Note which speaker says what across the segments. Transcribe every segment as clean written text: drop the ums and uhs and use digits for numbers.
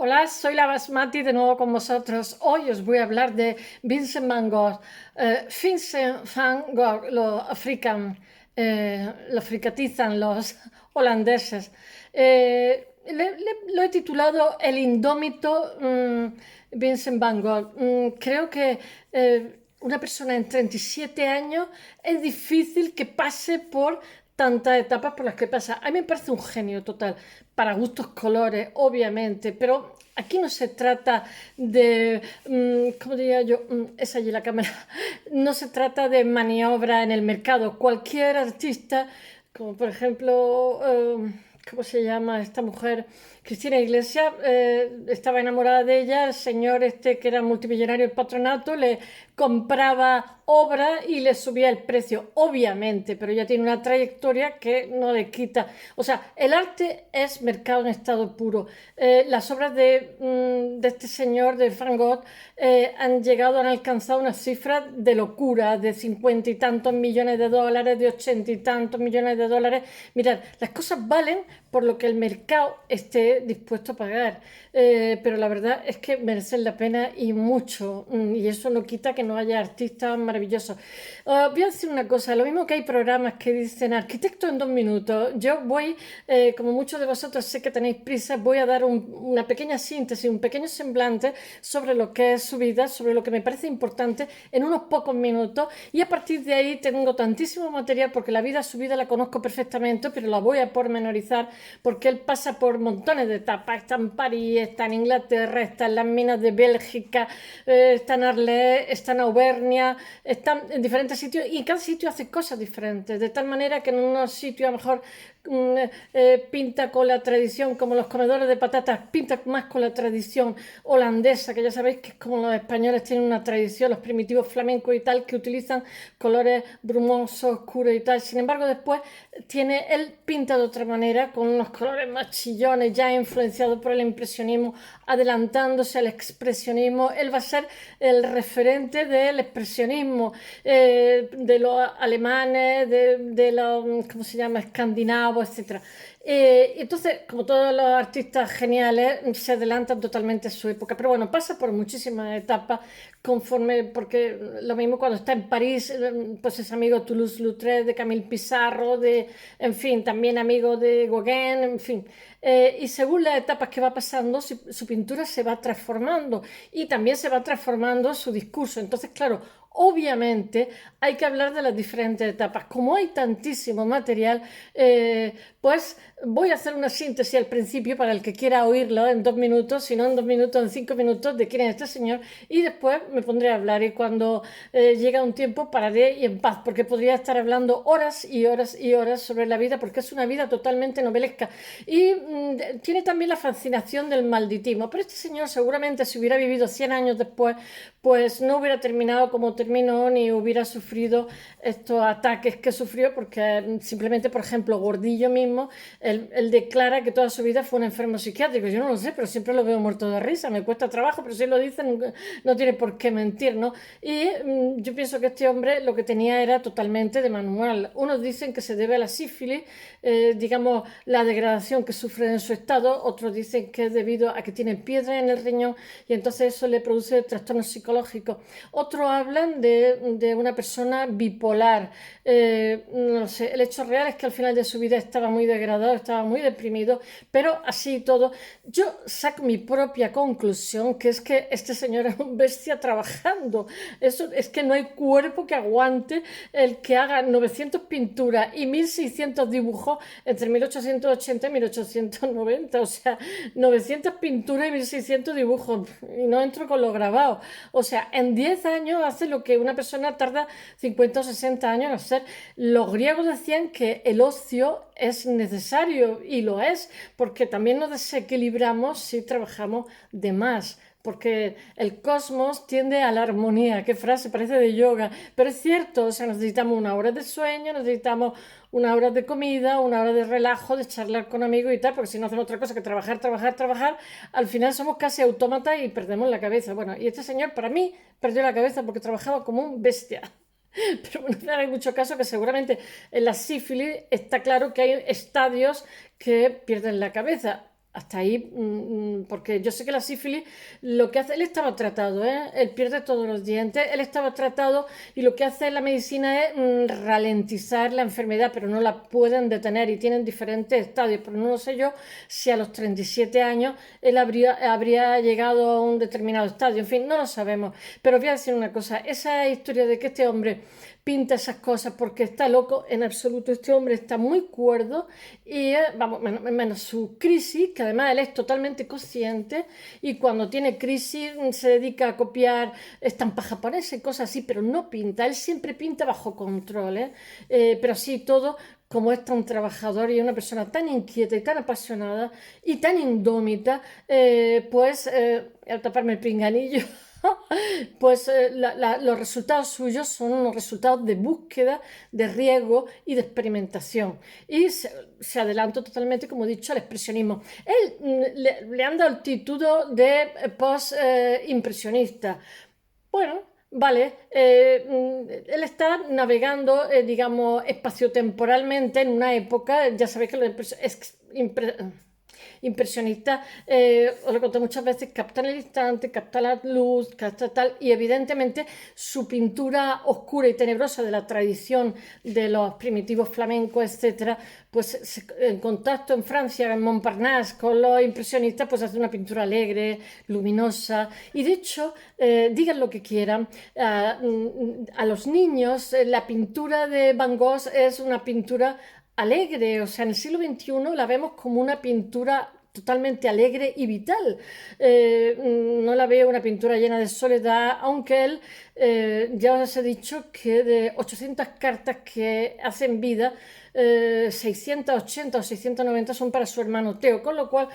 Speaker 1: Hola, soy la Basmati de nuevo con vosotros. Hoy os voy a hablar de Vincent Van Gogh. Vincent Van Gogh lo fricatizan los holandeses. Lo he titulado El indómito Vincent Van Gogh. Creo que una persona en 37 años es difícil que pase por tantas etapas por las que pasa. A mí me parece un genio total, para gustos colores, obviamente, pero aquí no se trata de, ¿cómo diría yo? Es allí la cámara. No se trata de maniobra en el mercado. Cualquier artista, como por ejemplo, ¿cómo se llama esta mujer? Cristina Iglesias, estaba enamorada de ella, el señor este que era multimillonario, el patronato, le compraba obra y le subía el precio, obviamente, pero ella tiene una trayectoria que no le quita. O sea, el arte es mercado en estado puro. Las obras de este señor, de Van Gogh, han alcanzado una cifra de locura, de 50 y tantos millones de dólares, de 80 y tantos millones de dólares. Mirad, las cosas valen por lo que el mercado esté dispuesto a pagar. Pero la verdad es que merecen la pena y mucho. Y eso no quita que no haya artistas maravillosos. Voy a decir una cosa, lo mismo que hay programas que dicen arquitecto en 2 minutos. Yo voy, como muchos de vosotros sé que tenéis prisa, voy a dar una pequeña síntesis, un pequeño semblante sobre lo que es su vida, sobre lo que me parece importante en unos pocos minutos. Y a partir de ahí tengo tantísimo material porque la vida, su vida la conozco perfectamente, pero la voy a pormenorizar porque él pasa por montones de etapas. Está en París, está en Inglaterra, está en las minas de Bélgica, está en Arles, está en Auvernia, está en diferentes sitios y en cada sitio hace cosas diferentes, de tal manera que en unos sitios a lo mejor pinta con la tradición, como los comedores de patatas, pinta más con la tradición holandesa, que ya sabéis que es como los españoles tienen una tradición, los primitivos flamencos y tal, que utilizan colores brumosos, oscuros y tal. Sin embargo, después él pinta de otra manera, con unos colores más chillones, ya influenciado por el impresionismo, adelantándose al expresionismo. Él va a ser el referente del expresionismo, de los alemanes, de los, ¿cómo se llama?, escandinavos, etcétera. Entonces, como todos los artistas geniales, se adelantan totalmente a su época. Pero bueno, pasa por muchísimas etapas conforme, porque lo mismo cuando está en París, pues es amigo de Toulouse-Lautrec, de Camille Pissarro, en fin, también amigo de Gauguin, en fin. Y según las etapas que va pasando, su pintura se va transformando y también se va transformando su discurso. Entonces, claro, obviamente hay que hablar de las diferentes etapas. Como hay tantísimo material, pues voy a hacer una síntesis al principio para el que quiera oírlo en 2 minutos, si no en 2 minutos, en 5 minutos, de quién es este señor, y después me pondré a hablar y cuando llegue un tiempo pararé y en paz, porque podría estar hablando horas y horas y horas sobre la vida, porque es una vida totalmente novelesca y tiene también la fascinación del malditismo. Pero este señor seguramente, si hubiera vivido 100 años después, pues no hubiera terminado como terminó, ni hubiera sufrido estos ataques que sufrió, porque simplemente, por ejemplo, Gordillo mismo, él declara que toda su vida fue un enfermo psiquiátrico. Yo no lo sé, pero siempre lo veo muerto de risa, me cuesta trabajo, pero si él lo dice, no tiene por qué mentir, ¿no? Y yo pienso que este hombre lo que tenía era totalmente de manual. Unos dicen que se debe a la sífilis, digamos, la degradación que sufre en su estado, otros dicen que es debido a que tiene piedra en el riñón y entonces eso le produce trastornos psicológicos. Otros hablan de una persona bipolar. No sé, el hecho real es que al final de su vida estaba muy degradado, estaba muy deprimido, pero así y todo, yo saco mi propia conclusión, que es que este señor es un bestia trabajando. Eso es que no hay cuerpo que aguante el que haga 900 pinturas y 1600 dibujos entre 1880 y 1890. O sea, 900 pinturas y 1600 dibujos. Y no entro con lo grabado. O sea, en 10 años hace lo que una persona tarda 50 o 60 años en hacer. Los griegos decían que el ocio es necesario y lo es, porque también nos desequilibramos si trabajamos de más, porque el cosmos tiende a la armonía. Qué frase, parece de yoga, pero es cierto. O sea, necesitamos una hora de sueño, necesitamos una hora de comida, una hora de relajo, de charlar con amigos y tal, porque si no hacemos otra cosa que trabajar, trabajar, trabajar, al final somos casi autómatas y perdemos la cabeza. Bueno, y este señor para mí perdió la cabeza porque trabajaba como un bestia. Pero bueno, hay mucho caso que seguramente en la sífilis está claro que hay estadios que pierden la cabeza. hasta ahí, porque yo sé que la sífilis, lo que hace, él estaba tratado, ¿eh? Él pierde todos los dientes, él estaba tratado y lo que hace la medicina es ralentizar la enfermedad, pero no la pueden detener y tienen diferentes estadios, pero no lo sé yo si a los 37 años él habría llegado a un determinado estadio, en fin, no lo sabemos, pero voy a decir una cosa, esa historia de que este hombre pinta esas cosas porque está loco, en absoluto, este hombre está muy cuerdo y vamos, menos su crisis, que además él es totalmente consciente y cuando tiene crisis se dedica a copiar estampas japonesas y cosas así, pero no pinta, él siempre pinta bajo control, ¿eh? Pero sí, todo como es tan trabajador y una persona tan inquieta y tan apasionada y tan indómita, al taparme el pinganillo, pues los resultados suyos son unos resultados de búsqueda, de riesgo y de experimentación. Y se adelantó totalmente, como he dicho, al expresionismo. Él le han dado el título de post-impresionista. Bueno, vale, él está navegando, digamos, espaciotemporalmente en una época, ya sabéis que impresionistas, os lo conté muchas veces, captan el instante, captan la luz, captan tal, y evidentemente su pintura oscura y tenebrosa de la tradición de los primitivos flamencos, etcétera, pues en contacto en Francia, en Montparnasse, con los impresionistas, pues hace una pintura alegre, luminosa, y de hecho, digan lo que quieran, a los niños la pintura de Van Gogh es una pintura alegre, o sea, en el siglo XXI la vemos como una pintura totalmente alegre y vital. No la veo una pintura llena de soledad, aunque él, ya os he dicho que de 800 cartas que hacen vida, 680 o 690 son para su hermano Teo, con lo cual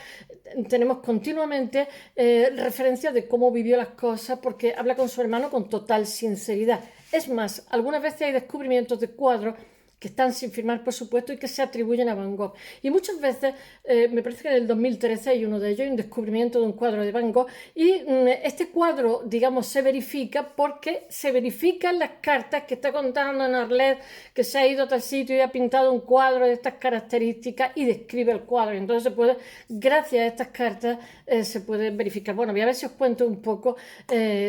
Speaker 1: tenemos continuamente referencias de cómo vivió las cosas, porque habla con su hermano con total sinceridad. Es más, algunas veces hay descubrimientos de cuadros que están sin firmar, por supuesto, y que se atribuyen a Van Gogh. Y muchas veces, me parece que en el 2013 hay uno de ellos, hay un descubrimiento de un cuadro de Van Gogh, y este cuadro, digamos, se verifica porque se verifican las cartas que está contando en Arlet, que se ha ido a tal sitio y ha pintado un cuadro de estas características y describe el cuadro. Entonces se puede, gracias a estas cartas, se puede verificar. Bueno, voy a ver si os cuento un poco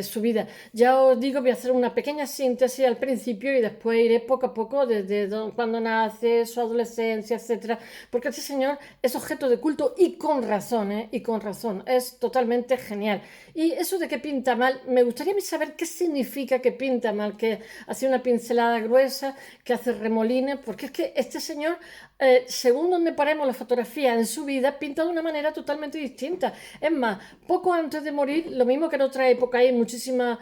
Speaker 1: su vida. Ya os digo, voy a hacer una pequeña síntesis al principio y después iré poco a poco desde cuando nace, su adolescencia, etcétera, porque este señor es objeto de culto y con razón, y con razón, es totalmente genial. Y eso de que pinta mal, me gustaría saber qué significa que pinta mal, que hace una pincelada gruesa, que hace remolines, porque es que este señor, según donde paremos la fotografía en su vida, pinta de una manera totalmente distinta. Es más, poco antes de morir, lo mismo que en otra época hay muchísima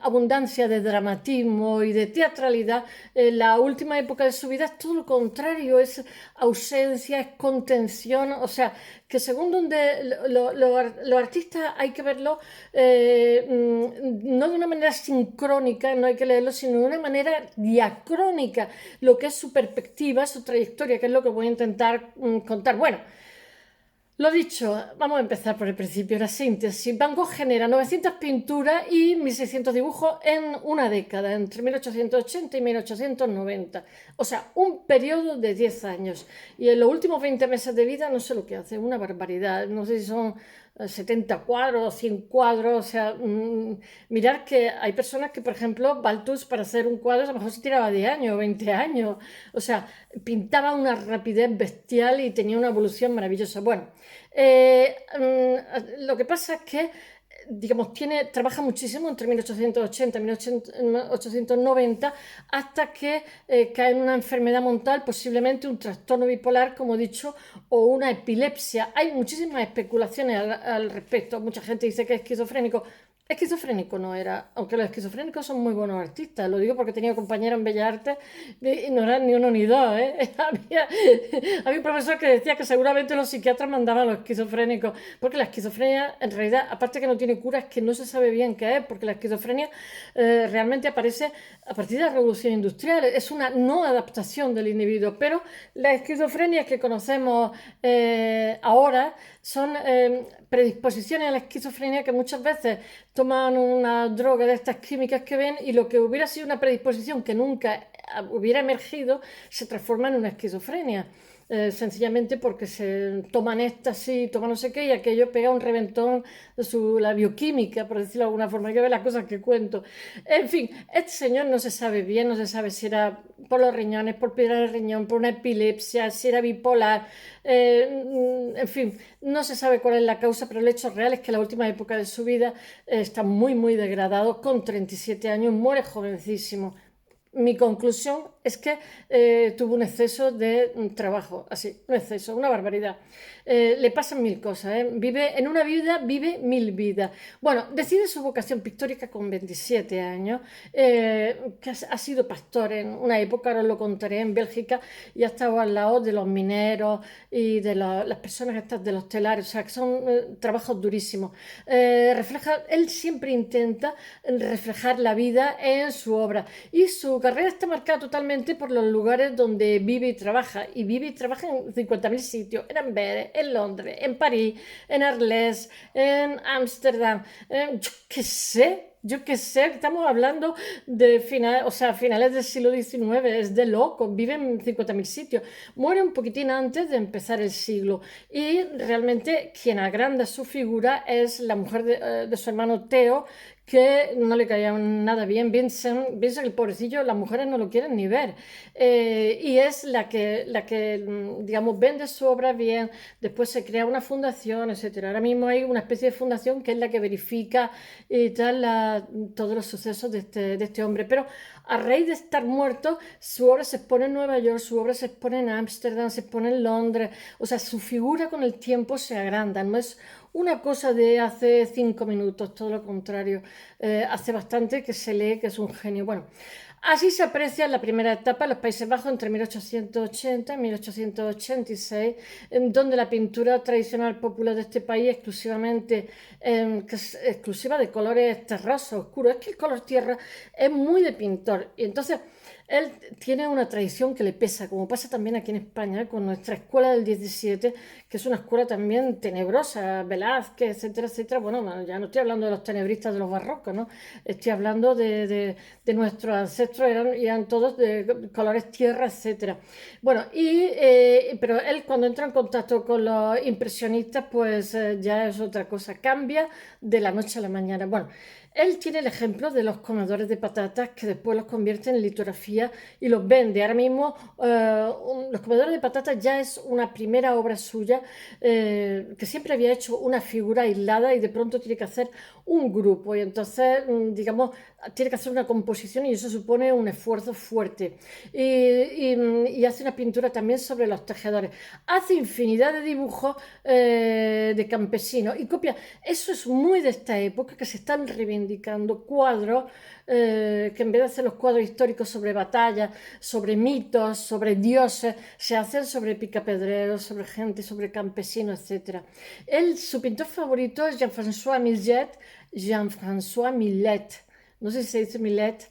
Speaker 1: abundancia de dramatismo y de teatralidad, la última época de su vida es todo lo contrario, es ausencia, es contención, o sea, que según donde los artistas hay que verlo no de una manera sincrónica, no hay que leerlo, sino de una manera diacrónica, lo que es su perspectiva, su trayectoria, que es lo que voy a intentar contar. Bueno, lo dicho, vamos a empezar por el principio, la síntesis. Van Gogh genera 900 pinturas y 1600 dibujos en una década, entre 1880 y 1890. O sea, un periodo de 10 años. Y en los últimos 20 meses de vida no sé lo que hace, una barbaridad. No sé si son 70 cuadros, 100 cuadros, o sea, mirar que hay personas que, por ejemplo, Balthus para hacer un cuadro a lo mejor se tiraba 10 años, 20 años, o sea, pintaba una rapidez bestial y tenía una evolución maravillosa. Bueno, lo que pasa es que digamos, trabaja muchísimo entre 1880 y 1890 hasta que cae en una enfermedad mental, posiblemente un trastorno bipolar, como he dicho, o una epilepsia. Hay muchísimas especulaciones al respecto. Mucha gente dice que es esquizofrénico. Esquizofrénico no era, aunque los esquizofrénicos son muy buenos artistas, lo digo porque he tenido compañeros en Bellas Artes y no eran ni uno ni dos, ¿eh? Había un profesor que decía que seguramente los psiquiatras mandaban a los esquizofrénicos, porque la esquizofrenia en realidad, aparte que no tiene cura, es que no se sabe bien qué es, porque la esquizofrenia realmente aparece a partir de la revolución industrial, es una no adaptación del individuo, pero las esquizofrenias que conocemos ahora son predisposiciones a la esquizofrenia que muchas veces toman una droga de estas químicas que ven y lo que hubiera sido una predisposición que nunca hubiera emergido se transforma en una esquizofrenia. sencillamente porque se toman éxtasis, toman no sé qué, y aquello pega un reventón de la bioquímica, por decirlo de alguna forma. Hay que ver las cosas que cuento. En fin, este señor no se sabe bien, no se sabe si era por los riñones, por piedra del riñón, por una epilepsia, si era bipolar, en fin, no se sabe cuál es la causa, pero el hecho real es que la última época de su vida está muy, muy degradado, con 37 años, muere jovencísimo. Mi conclusión es que tuvo un exceso de trabajo, así, un exceso, una barbaridad. Le pasan mil cosas, ¿eh? Vive en una vida, vive mil vidas. Bueno, decide su vocación pictórica con 27 años, que ha sido pastor en una época, ahora lo contaré, en Bélgica, y ha estado al lado de los mineros y de las personas estas de los telares, o sea, que son trabajos durísimos. Él siempre intenta reflejar la vida en su obra, y su carrera está marcada totalmente por los lugares donde vive y trabaja. Y vive y trabaja en 50.000 sitios: en Amberes, en Londres, en París, en Arles, en Ámsterdam. Yo qué sé, estamos hablando de finales del siglo XIX, es de loco, vive en 50.000 sitios. Muere un poquitín antes de empezar el siglo, y realmente quien agranda su figura es la mujer de su hermano Theo, que no le caía nada bien. Vincent, el pobrecillo, las mujeres no lo quieren ni ver. Y es la que, digamos, vende su obra bien. Después se crea una fundación, etcétera. Ahora mismo hay una especie de fundación que es la que verifica y tal todos los sucesos de este hombre. Pero a raíz de estar muerto, su obra se expone en Nueva York, su obra se expone en Ámsterdam, se expone en Londres. O sea, su figura con el tiempo se agranda. No es una cosa de hace 5 minutos, todo lo contrario. Hace bastante que se lee que es un genio. Bueno, así se aprecia la primera etapa en los Países Bajos entre 1880 y 1886, en donde la pintura tradicional popular de este país, que es exclusiva de colores terrosos, oscuros. Es que el color tierra es muy de pintor, y entonces él tiene una tradición que le pesa, como pasa también aquí en España con nuestra escuela del 17, que es una escuela también tenebrosa: Velázquez, etcétera, etcétera. Bueno, ya no estoy hablando de los tenebristas de los barrocos, ¿no? Estoy hablando de nuestros ancestros, eran todos de colores tierra, etcétera. Bueno, pero él, cuando entra en contacto con los impresionistas, pues ya es otra cosa, cambia de la noche a la mañana. Bueno, él tiene el ejemplo de los comedores de patatas, que después los convierte en litografía y los vende. Ahora mismo los comedores de patatas ya es una primera obra suya, que siempre había hecho una figura aislada, y de pronto tiene que hacer un grupo, y entonces, digamos, tiene que hacer una composición, y eso supone un esfuerzo fuerte. Y hace una pintura también sobre los tejedores. Hace infinidad de dibujos de campesinos y copia. Eso es muy de esta época, que se están reivindicando cuadros, que en vez de hacer los cuadros históricos sobre batallas, sobre mitos, sobre dioses, se hacen sobre picapedreros, sobre gente, sobre campesinos, etc. Su pintor favorito es Jean-François Millet. Jean-François Millet. No sé si se dice Millet.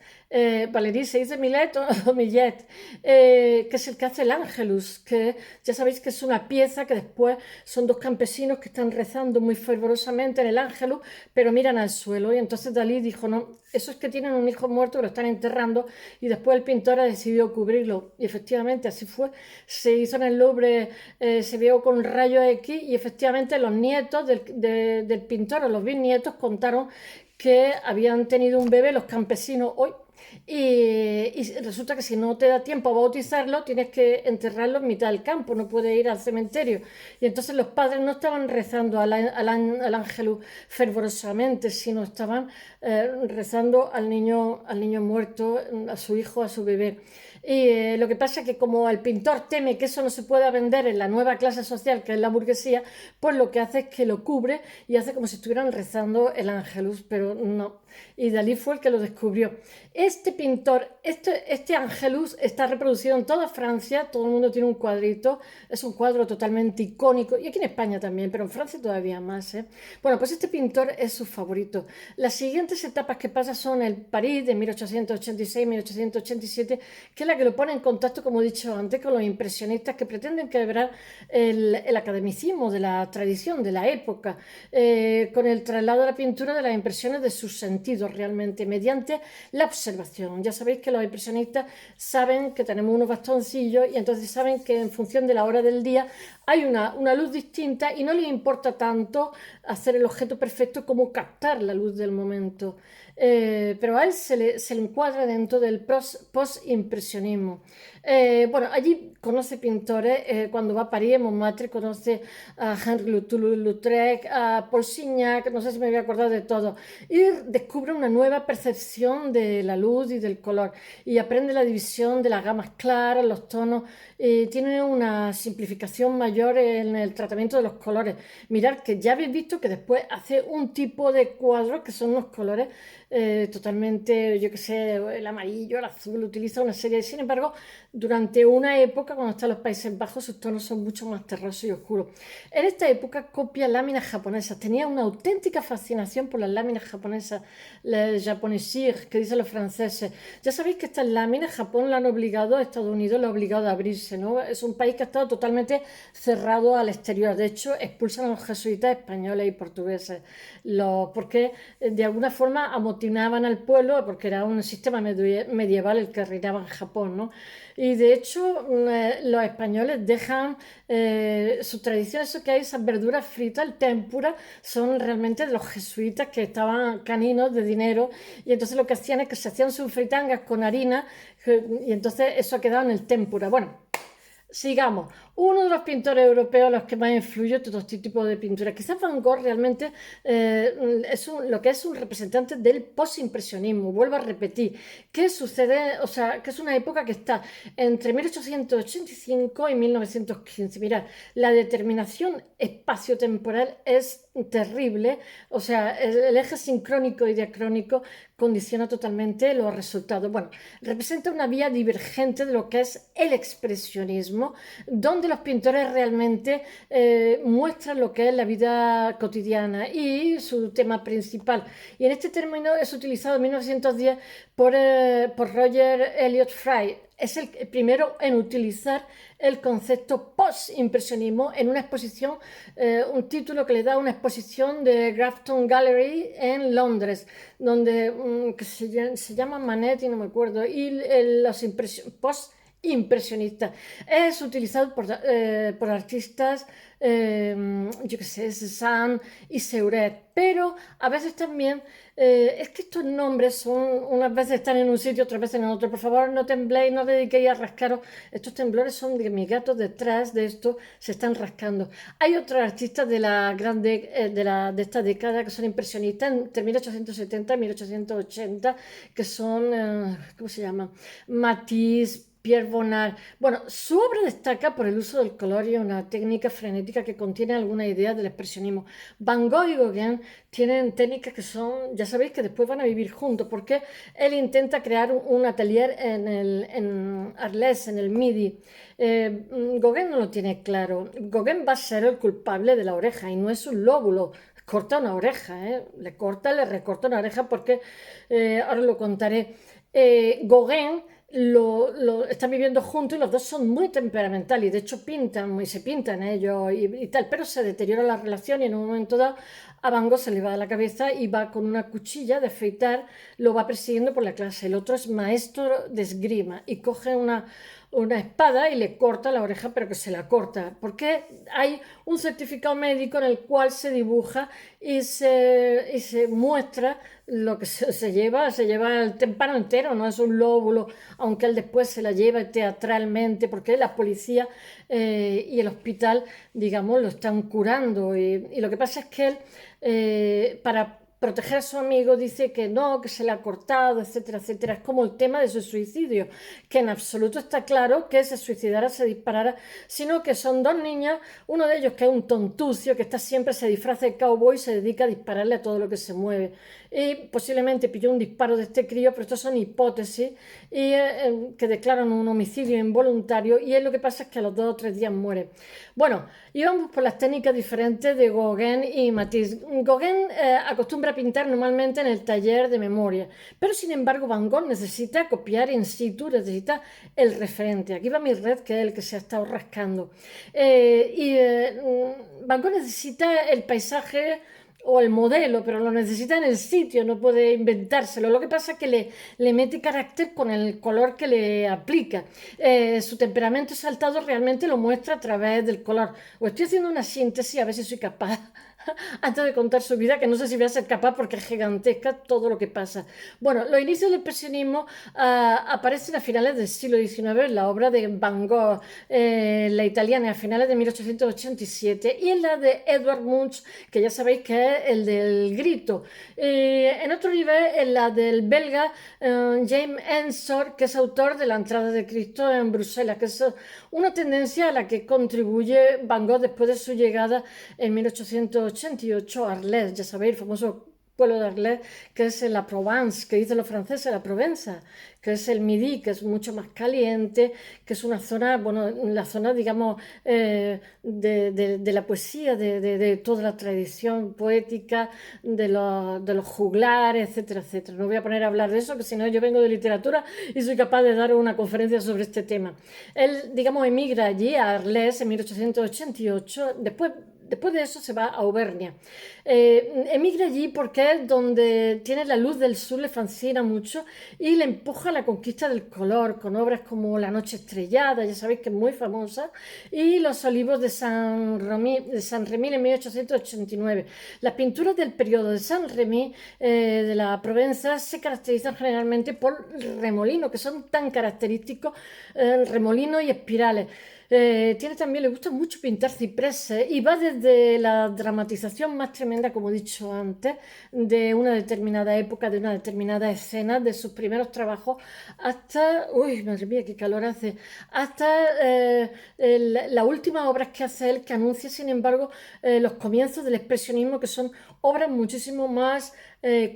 Speaker 1: Valérie, ¿se dice Millet o Millet? Que es el que hace el Ángelus, que ya sabéis que es una pieza que después son dos campesinos que están rezando muy fervorosamente en el Ángelus, pero miran al suelo. Y entonces Dalí dijo: no, eso es que tienen un hijo muerto, que lo están enterrando. Y después el pintor ha decidido cubrirlo, y efectivamente así fue. Se hizo en el Louvre, se vio con rayos X, y efectivamente los nietos del pintor, o los bisnietos, contaron que habían tenido un bebé los campesinos hoy. Y resulta que si no te da tiempo a bautizarlo, tienes que enterrarlo en mitad del campo, no puedes ir al cementerio. Y entonces los padres no estaban rezando al ángel fervorosamente, sino estaban rezando al niño muerto, a su hijo, a su bebé. Y lo que pasa es que, como el pintor teme que eso no se pueda vender en la nueva clase social, que es la burguesía, pues lo que hace es que lo cubre y hace como si estuvieran rezando el ángelus, pero no. Y Dalí fue el que lo descubrió. Este pintor, este Ángelus, está reproducido en toda Francia. Todo el mundo tiene un cuadrito. Es un cuadro totalmente icónico, y aquí en España también, pero en Francia todavía más, ¿eh? Bueno, pues este pintor es su favorito. Las siguientes etapas que pasa son el París de 1886-1887, que es manera que lo pone en contacto, como he dicho antes, con los impresionistas que pretenden quebrar el academicismo de la tradición, de la época, con el traslado de la pintura de las impresiones de sus sentidos realmente, mediante la observación. Ya sabéis que los impresionistas saben que tenemos unos bastoncillos y entonces saben que en función de la hora del día hay una luz distinta y no les importa tanto hacer el objeto perfecto como captar la luz del momento. Pero a él se le encuadra dentro del post-impresionismo. Bueno, allí conoce pintores, cuando va a París, en Montmartre, conoce a Henri Toulouse-Lautrec, a Paul Signac, no sé si me voy a acordar de todo, y descubre una nueva percepción de la luz y del color, y aprende la división de las gamas claras, los tonos, tiene una simplificación mayor en el tratamiento de los colores. Mirad que ya habéis visto que después hace un tipo de cuadros que son unos colores totalmente, yo qué sé, el amarillo, el azul, utiliza una serie sin embargo, durante una época, cuando está en los Países Bajos, sus tonos son mucho más terrosos y oscuros. En esta época copia láminas japonesas, tenía una auténtica fascinación por las láminas japonesas, les japonesiers, que dicen los franceses. Ya sabéis que estas láminas, Japón la han obligado, Estados Unidos la ha obligado a abrirse, ¿no? Es un país que ha estado totalmente cerrado al exterior. De hecho, expulsan a los jesuitas españoles y portugueses, porque de alguna forma amotinaban al pueblo, porque era un sistema medieval el que reinaba en Japón, ¿no? Y de hecho, los españoles dejan su tradición, eso que hay, esas verduras fritas, el tempura, son realmente de los jesuitas que estaban caninos de dinero, y entonces lo que hacían es que se hacían sus fritangas con harina, y entonces eso ha quedado en el tempura. Bueno, sigamos. Uno de los pintores europeos a los que más influye todo este tipo de pintura. Quizás Van Gogh realmente es lo que es un representante del postimpresionismo. Vuelvo a repetir. ¿Qué sucede? O sea, que es una época que está entre 1885 y 1915. Mirad, la determinación espacio-temporal es terrible. O sea, el eje sincrónico y diacrónico condiciona totalmente los resultados. Bueno, representa una vía divergente de lo que es el expresionismo, donde los pintores realmente muestran lo que es la vida cotidiana y su tema principal. Y en este término es utilizado en 1910 por Roger Elliot Fry. Es el primero en utilizar el concepto post-impresionismo en una exposición, un título que le da una exposición de Grafton Gallery en Londres, donde que se llama Manet y no me acuerdo, y los post-impresionistas. Es utilizado por artistas, yo qué sé, Cézanne y Seurat, pero a veces también es que estos nombres son, unas veces están en un sitio, otras veces en otro. Por favor, no tembléis, no dediquéis a rascaros. Estos temblores son de mis gatos detrás de esto, se están rascando. Hay otros artistas de esta década que son impresionistas entre 1870 y 1880, que son, ¿cómo se llaman? Matisse, Pierre Bonnard. Bueno, su obra destaca por el uso del color y una técnica frenética que contiene alguna idea del expresionismo. Van Gogh y Gauguin tienen técnicas que son, ya sabéis que después van a vivir juntos, porque él intenta crear un atelier en Arles, en el Midi. Gauguin no lo tiene claro. Gauguin va a ser el culpable de la oreja y no es un lóbulo. Corta una oreja, le recorta una oreja porque, ahora lo contaré. Gauguin están viviendo juntos y los dos son muy temperamentales y de hecho pintan y se pintan ellos y tal, pero se deteriora la relación y en un momento dado a Van Gogh se le va de la cabeza y va con una cuchilla de afeitar, lo va persiguiendo por la clase. El otro es maestro de esgrima y coge una espada y le corta la oreja, pero que se la corta, porque hay un certificado médico en el cual se dibuja y se muestra lo que se lleva el tímpano entero, no es un lóbulo, aunque él después se la lleva teatralmente, porque la policía y el hospital, digamos, lo están curando. Y lo que pasa es que él, para proteger a su amigo, dice que no, que se le ha cortado, etcétera, etcétera. Es como el tema de su suicidio, que en absoluto está claro que se suicidara, se disparara, sino que son dos niños, uno de ellos que es un tontucio, que está siempre, se disfraza de cowboy y se dedica a dispararle a todo lo que se mueve. Y posiblemente pilló un disparo de este crío, pero estos son hipótesis que declaran un homicidio involuntario, y lo que pasa es que a los 2 o 3 días muere. Bueno, íbamos por las técnicas diferentes de Gauguin y Matisse. Gauguin acostumbra para pintar normalmente en el taller de memoria, pero sin embargo Van Gogh necesita copiar in situ, necesita el referente. Aquí va mi red, que es el que se ha estado rascando. Van Gogh necesita el paisaje o el modelo, pero lo necesita en el sitio, no puede inventárselo. Lo que pasa es que le mete carácter con el color que le aplica. Su temperamento exaltado realmente lo muestra a través del color. Os estoy haciendo una síntesis, a ver si soy capaz antes de contar su vida, que no sé si voy a ser capaz porque es gigantesca todo lo que pasa. Bueno, los inicios del expresionismo aparecen a finales del siglo XIX en la obra de Van Gogh, la italiana, a finales de 1887, y en la de Edvard Munch, que ya sabéis que es el del grito. En otro nivel, en la del belga James Ensor, que es autor de La entrada de Cristo en Bruselas, que es una tendencia a la que contribuye Van Gogh después de su llegada en 1888 a Arles, ya sabéis, el famoso pueblo de Arles, que es la Provence, que dicen los franceses, la Provenza, que es el Midi, que es mucho más caliente, que es una zona, bueno, la zona, digamos, de la poesía, de toda la tradición poética, de los juglares, etcétera, etcétera. No voy a poner a hablar de eso, que si no yo vengo de literatura y soy capaz de dar una conferencia sobre este tema. Él, digamos, emigra allí a Arles en 1888, Después de eso se va a Auvernia. Emigra allí porque es donde tiene la luz del sur, le fascina mucho y le empuja a la conquista del color, con obras como La noche estrellada, ya sabéis que es muy famosa, y Los olivos de Saint-Remy en 1889. Las pinturas del periodo de Saint-Remy de la Provenza se caracterizan generalmente por remolino, que son tan característicos, remolinos y espirales. Le gusta mucho pintar cipreses y va desde la dramatización más tremenda, como he dicho antes, de una determinada época, de una determinada escena, de sus primeros trabajos, hasta, uy, madre mía, qué calor hace, hasta las últimas obras que hace él, que anuncia, sin embargo, los comienzos del expresionismo, que son obras muchísimo más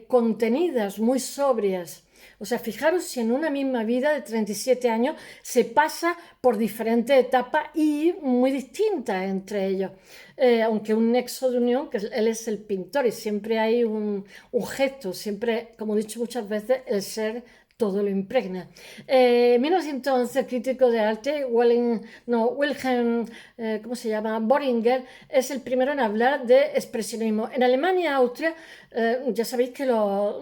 Speaker 1: contenidas, muy sobrias. O sea, fijaros si en una misma vida de 37 años se pasa por diferentes etapas y muy distintas entre ellos. Aunque un nexo de unión, que él es el pintor y siempre hay un gesto, siempre, como he dicho muchas veces, el ser todo lo impregna. En 1911, el crítico de arte Wilhelm, ¿cómo se llama? Bohringer, es el primero en hablar de expresionismo. En Alemania y Austria, ya sabéis que los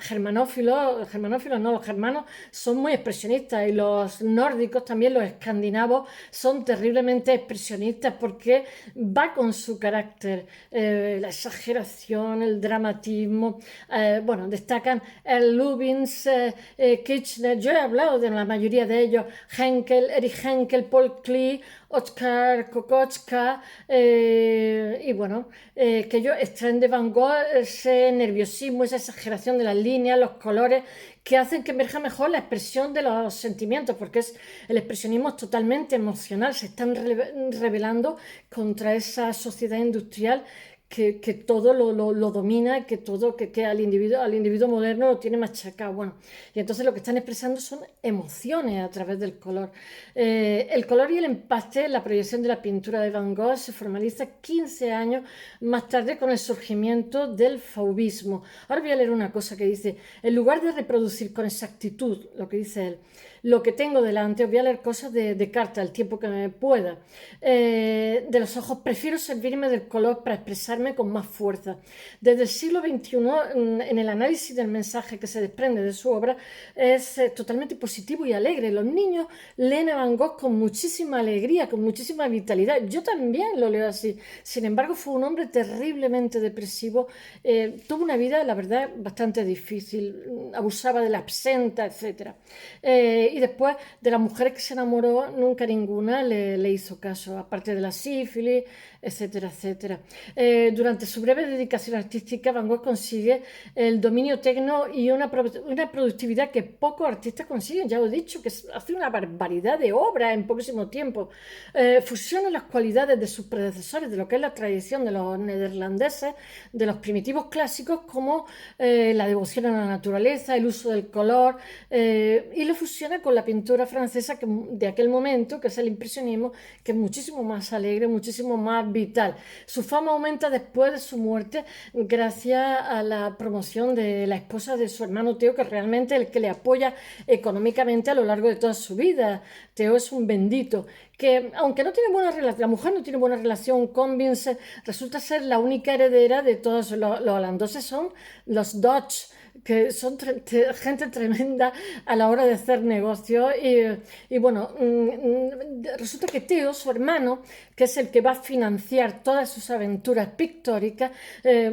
Speaker 1: germanófilos, los germanos son muy expresionistas, y los nórdicos también, los escandinavos, son terriblemente expresionistas porque va con su carácter, la exageración, el dramatismo. Bueno, destacan el Lubins, Kirchner. Yo he hablado de la mayoría de ellos: Henkel, Erich Henkel, Paul Klee, Oskar Kokoschka, y bueno, que ellos extraen de Van Gogh ese nerviosismo, esa exageración de las líneas, los colores, que hacen que emerja mejor la expresión de los sentimientos, porque el expresionismo es totalmente emocional. Se están rebelando contra esa sociedad industrial que todo lo domina, que al individuo moderno lo tiene machacado. Bueno, y entonces lo que están expresando son emociones a través del color. El color y el empaste, la proyección de la pintura de Van Gogh, se formaliza 15 años más tarde con el surgimiento del fauvismo. Ahora voy a leer una cosa que dice: en lugar de reproducir con exactitud lo que dice él, lo que tengo delante, os voy a leer cosas de carta, el tiempo que me pueda. De los ojos, prefiero servirme del color para expresarme con más fuerza. Desde el siglo XXI, en el análisis del mensaje que se desprende de su obra, es totalmente positivo y alegre. Los niños leen a Van Gogh con muchísima alegría, con muchísima vitalidad. Yo también lo leo así. Sin embargo, fue un hombre terriblemente depresivo. Tuvo una vida, la verdad, bastante difícil. Abusaba de la absenta, etc. Y después, de las mujeres que se enamoró, nunca ninguna le hizo caso, aparte de la sífilis, etcétera, etcétera. Durante su breve dedicación artística, Van Gogh consigue el dominio tecno y una productividad que pocos artistas consiguen. Ya os he dicho que hace una barbaridad de obras en poquísimo tiempo. Fusiona las cualidades de sus predecesores, de lo que es la tradición de los neerlandeses, de los primitivos clásicos, como la devoción a la naturaleza, el uso del color, y lo fusiona contrasta con la pintura francesa de aquel momento, que es el impresionismo, que es muchísimo más alegre, muchísimo más vital. Su fama aumenta después de su muerte gracias a la promoción de la esposa de su hermano Theo, que realmente es el que le apoya económicamente a lo largo de toda su vida. Theo es un bendito que, aunque no tiene buena relación, la mujer no tiene buena relación con Vincent, resulta ser la única heredera de todos los holandeses, son los Dutch, que son gente tremenda a la hora de hacer negocios. Y bueno, resulta que Theo, su hermano, que es el que va a financiar todas sus aventuras pictóricas,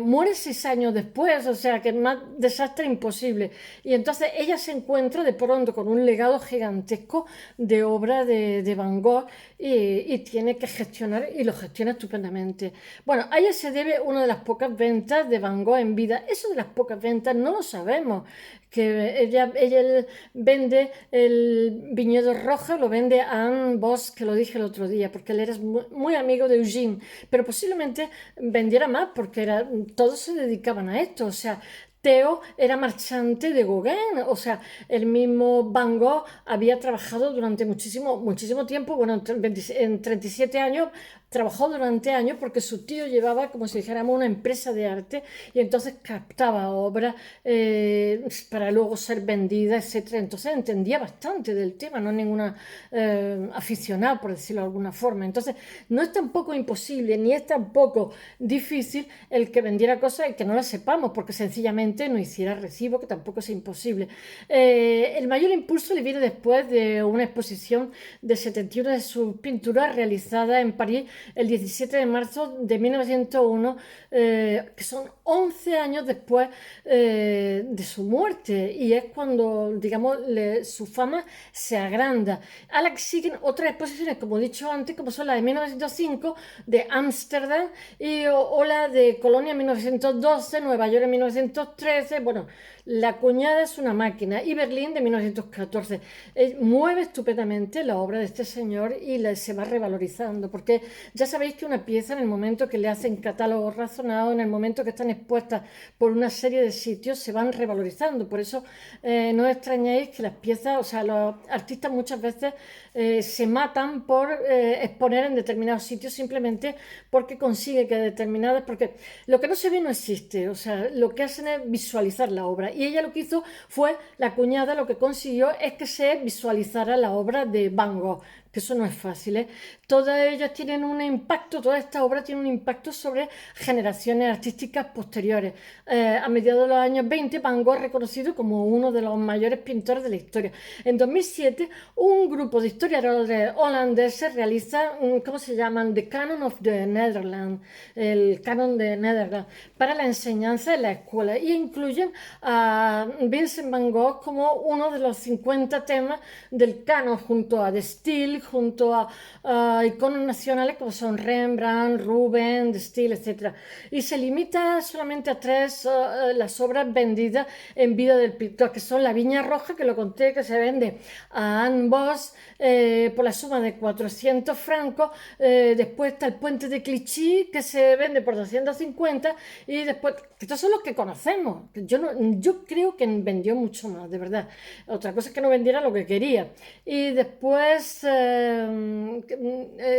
Speaker 1: muere 6 años después, o sea que es más desastre imposible. Y entonces ella se encuentra de pronto con un legado gigantesco de obra de Van Gogh y tiene que gestionar, y lo gestiona estupendamente. Bueno, a ella se debe una de las pocas ventas de Van Gogh en vida. Eso de las pocas ventas no lo sabemos, que ella vende el viñedo rojo, lo vende a Anne Boss, que lo dije el otro día, porque él era muy amigo de Eugene, pero posiblemente vendiera más porque todos se dedicaban a esto, o sea, Theo era marchante de Gauguin, o sea, el mismo Van Gogh había trabajado durante muchísimo tiempo, bueno, en 37 años, trabajó durante años porque su tío llevaba, como si dijéramos, una empresa de arte y entonces captaba obras para luego ser vendidas, etcétera. Entonces entendía bastante del tema, no ninguna aficionada, por decirlo de alguna forma. Entonces no es tampoco imposible ni es tampoco difícil el que vendiera cosas y que no las sepamos, porque sencillamente no hiciera recibo, que tampoco es imposible. El mayor impulso le viene después de una exposición de 71 de sus pinturas realizada en París el 17 de marzo de 1901, que son 11 años después de su muerte, y es cuando, digamos, su fama se agranda. A la que siguen otras exposiciones, como he dicho antes, como son la de 1905 de Ámsterdam o la de Colonia en 1912, Nueva York en 1913, bueno, La cuñada es una máquina, y Berlín de 1914. Mueve estupendamente la obra de este señor y se va revalorizando, porque ya sabéis que una pieza, en el momento que le hacen catálogos razonados, en el momento que están expuestas por una serie de sitios, se van revalorizando. Por eso no os extrañéis que las piezas, o sea, los artistas muchas veces se matan por exponer en determinados sitios simplemente porque consigue que determinadas, porque lo que no se ve no existe, o sea, lo que hacen es visualizar la obra, y ella lo que hizo fue, la cuñada lo que consiguió es que se visualizara la obra de Van Gogh, que eso no es fácil, ¿eh? Todas ellas tienen un impacto, toda esta obra tiene un impacto sobre generaciones artísticas posteriores. A mediados de los años 20, Van Gogh es reconocido como uno de los mayores pintores de la historia. En 2007, un grupo de historiadores holandeses realiza, ¿cómo se llaman? The Canon of the Netherlands, el canon de Netherlands, para la enseñanza en la escuela, y incluyen a Vincent Van Gogh como uno de los 50 temas del canon, junto a De Stijl, junto a iconos nacionales como son Rembrandt, Rubens, De Stijl, etc. Y se limita solamente a 3 las obras vendidas en vida del pintor, que son La Viña Roja, que lo conté, que se vende a Anne Boss por la suma de 400 francos. Después está El Puente de Clichy, que se vende por 250, y después, estos son los que conocemos. Yo creo que vendió mucho más, de verdad. Otra cosa es que no vendiera lo que quería. Y después,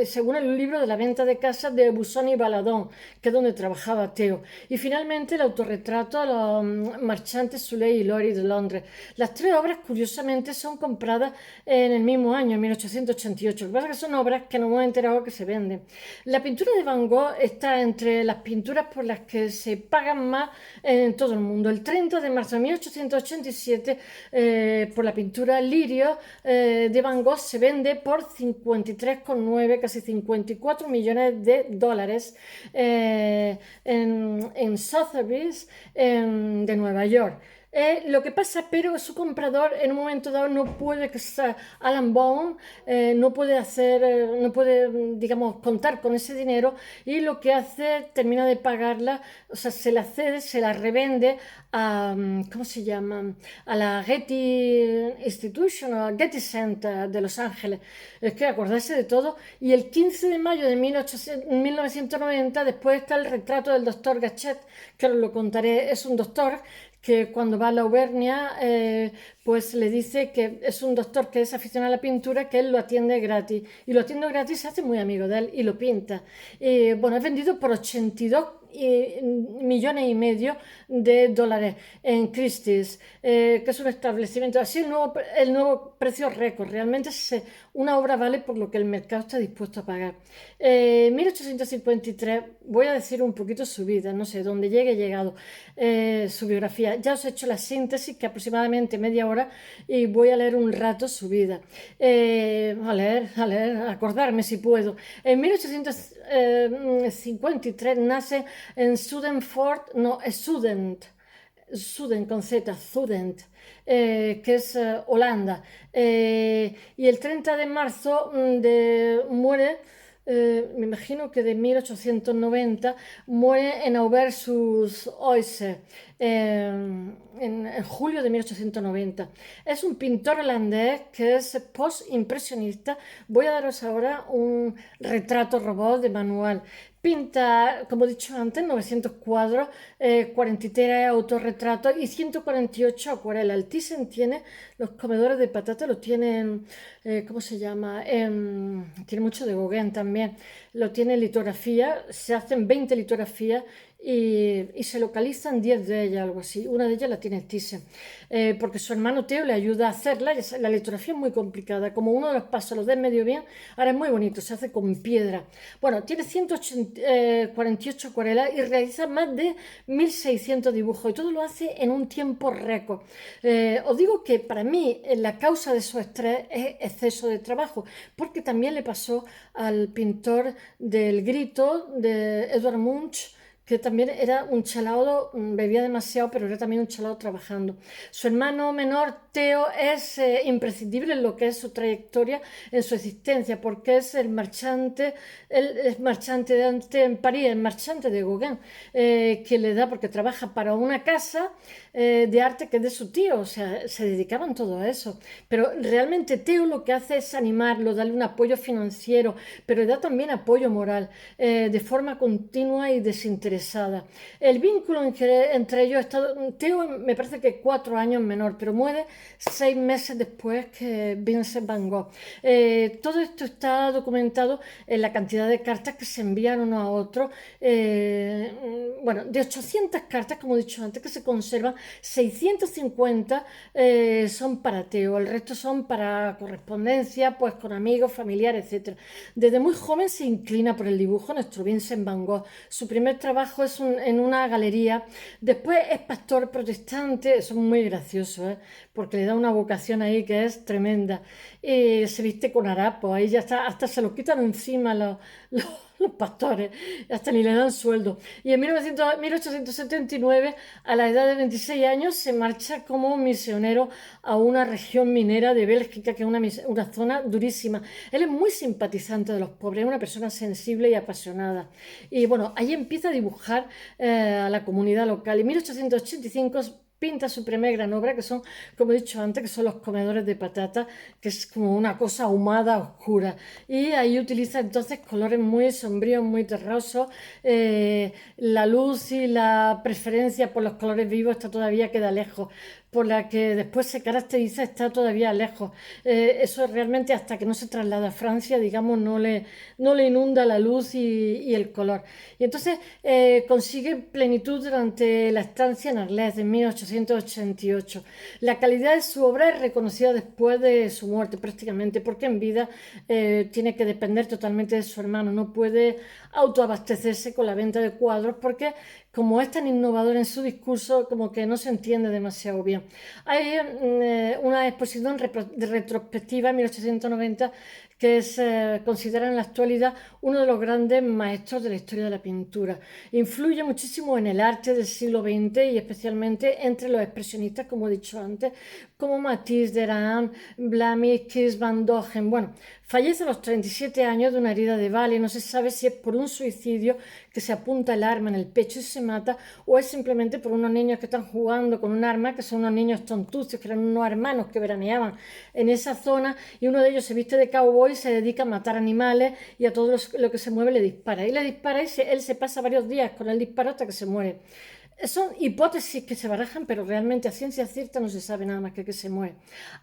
Speaker 1: según el libro de la venta de casas de Busoni y Baladón, que es donde trabajaba Theo. Y finalmente el autorretrato a los marchantes Soleil y Lori de Londres. Las 3 obras, curiosamente, son compradas en el mismo año, en 1888. Lo que pasa es que son obras que no hemos enterado que se venden. La pintura de Van Gogh está entre las pinturas por las que se pagan más en todo el mundo. El 30 de marzo de 1887, por la pintura Lirio de Van Gogh, se vende por 53,9, casi 54 millones de dólares en Sotheby's de Nueva York. Lo que pasa, pero su comprador en un momento dado no puede, que sea Alan Bone, no puede, digamos, contar con ese dinero, y lo que hace, termina de pagarla, o sea, se la cede, se la revende a, ¿cómo se llama? A la Getty Institution, o al Getty Center de Los Ángeles. Es que acordarse de todo. Y el 15 de mayo de 1990, después está el retrato del doctor Gachet, que os lo contaré, es un doctor que cuando va a la Auvernia, pues le dice que es un doctor que es aficionado a la pintura, que él lo atiende gratis. Y lo atiende gratis, se hace muy amigo de él y lo pinta. Bueno, es vendido por 82 millones y medio de dólares en Christie's, que es un establecimiento así, el nuevo precio récord. Realmente una obra vale por lo que el mercado está dispuesto a pagar. 1853, voy a decir un poquito su vida, no sé, donde llegue he llegado, su biografía. Ya os he hecho la síntesis, que aproximadamente media hora, y voy a leer un rato su vida. Acordarme si puedo. En 1853 nace en Sudenford, no, es Sudent con Z, Sudent, que es Holanda. Y el 30 de marzo muere, me imagino que de 1890, muere en Auvers-sur-Oise, en julio de 1890. Es un pintor holandés que es post-impresionista. Voy a daros ahora un retrato robot de manual. Pinta, como he dicho antes, 900 cuadros, 43 autorretratos y 148 acuarelas. El Thyssen tiene los comedores de patata, lo tienen, ¿cómo se llama? Tiene mucho de Gauguin también. Lo tiene en litografía, se hacen 20 litografías y se localizan 10 de ellas, algo así. Una de ellas la tiene Thyssen, porque su hermano Theo le ayuda a hacerla. La litografía es muy complicada, como uno de los pasos lo den medio bien, ahora es muy bonito, se hace con piedra. Bueno, tiene 148 acuarelas y realiza más de 1600 dibujos, y todo lo hace en un tiempo récord. Os digo que para mí la causa de su estrés es exceso de trabajo, porque también le pasó al pintor del Grito, de Edvard Munch, que también era un chalado, bebía demasiado, pero era también un chalado trabajando. Su hermano menor, Theo, es imprescindible en lo que es su trayectoria, en su existencia, porque es él es marchante de arte en París, el marchante de Gauguin, que le da, porque trabaja para una casa de arte que es de su tío, o sea, se dedicaban todo a eso. Pero realmente Theo lo que hace es animarlo, darle un apoyo financiero, pero le da también apoyo moral, de forma continua y desinteresada. El vínculo entre ellos Theo me parece que 4 años menor, pero muere 6 meses después que Vincent Van Gogh. Todo esto está documentado en la cantidad de cartas que se envían uno a otro. Bueno, de 800 cartas, como he dicho antes, que se conservan, 650 son para Theo, el resto son para correspondencia, pues con amigos, familiares, etc. Desde muy joven se inclina por el dibujo, nuestro Vincent Van Gogh. Su primer trabajo es en una galería. Después es pastor protestante, eso es muy gracioso, porque le da una vocación ahí que es tremenda. Se viste con harapos, ahí ya está, hasta se lo quitan encima los pastores, hasta ni le dan sueldo. Y en 1879, a la edad de 26 años, se marcha como misionero a una región minera de Bélgica, que es una zona durísima. Él es muy simpatizante de los pobres, es una persona sensible y apasionada. Y bueno, ahí empieza a dibujar a la comunidad local. En 1885 pinta su primera gran obra, que son, como he dicho antes, que son los comedores de patata, que es como una cosa ahumada, oscura. Y ahí utiliza entonces colores muy sombríos, muy terrosos. La luz y la preferencia por los colores vivos queda lejos. Por la que después se caracteriza está todavía lejos. Eso realmente, hasta que no se traslada a Francia, digamos, no le inunda la luz y el color. Y entonces consigue plenitud durante la estancia en Arles de 1888. La calidad de su obra es reconocida después de su muerte prácticamente, porque en vida tiene que depender totalmente de su hermano, no puede autoabastecerse con la venta de cuadros, porque como es tan innovador en su discurso, como que no se entiende demasiado bien. Hay una exposición de retrospectiva en 1890 que es considerada en la actualidad uno de los grandes maestros de la historia de la pintura. Influye muchísimo en el arte del siglo XX y especialmente entre los expresionistas, como he dicho antes, como Matisse, Derain, Blamey, Kiss, Van Dogen. Bueno, fallece a los 37 años de una herida de bala y no se sabe si es por un suicidio, que se apunta el arma en el pecho y se mata, o es simplemente por unos niños que están jugando con un arma, que son unos niños tontucios, que eran unos hermanos que veraneaban en esa zona, y uno de ellos se viste de cowboy y se dedica a matar animales, y a todo lo que se mueve le dispara. Y le dispara y él se pasa varios días con el disparo hasta que se muere. Son hipótesis que se barajan, pero realmente a ciencia cierta no se sabe nada más que se mueve.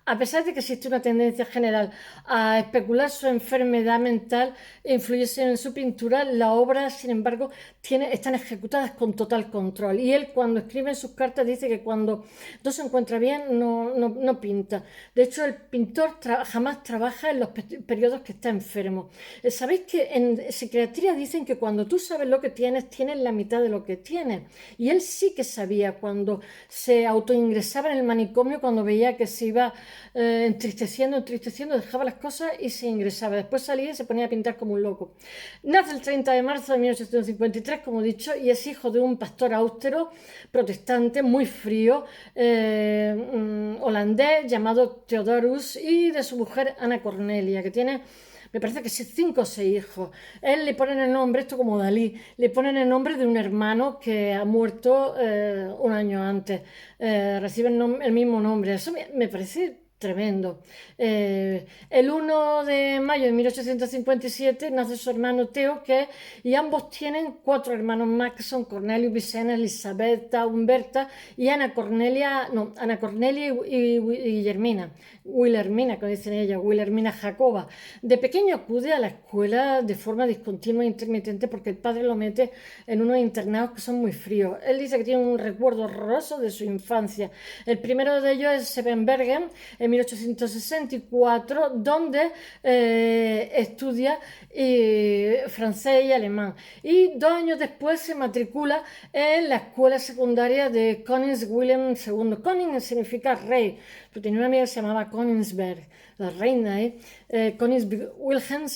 Speaker 1: A pesar de que existe una tendencia general a especular su enfermedad mental e influyese en su pintura, la obra, sin embargo, están ejecutadas con total control. Y él, cuando escribe en sus cartas, dice que cuando no se encuentra bien, no pinta. De hecho, el pintor jamás trabaja en los periodos que está enfermo. ¿Sabéis que en psiquiatría dicen que cuando tú sabes lo que tienes, tienes la mitad de lo que tienes? Y él sí que sabía cuando se autoingresaba en el manicomio, cuando veía que se iba entristeciendo, dejaba las cosas y se ingresaba. Después salía y se ponía a pintar como un loco. Nace el 30 de marzo de 1853, como he dicho, y es hijo de un pastor austero, protestante, muy frío, holandés, llamado Theodorus, y de su mujer Ana Cornelia, que tiene, me parece que 5 o 6 hijos. Él le ponen el nombre, esto como Dalí, le ponen el nombre de un hermano que ha muerto un año antes. Recibe el mismo nombre. Eso me parece tremendo. El 1 de mayo de 1857 nace su hermano Theo, y ambos tienen 4 hermanos más, que son Cornelius, Vicena, Elisabetta, Humberta y Ana Cornelia y Guillermina. Wilhelmina, como dicen ella, Wilhelmina Jacoba. De pequeño acude a la escuela de forma discontinua e intermitente porque el padre lo mete en unos internados que son muy fríos. Él dice que tiene un recuerdo horroroso de su infancia. El primero de ellos es Sebenbergen, en 1864, donde estudia francés y alemán. Y 2 años después se matricula en la escuela secundaria de Königs Wilhelm II. König significa rey, pero tenía una amiga que se llamaba Königsberg, la reina, Königs Wilhelm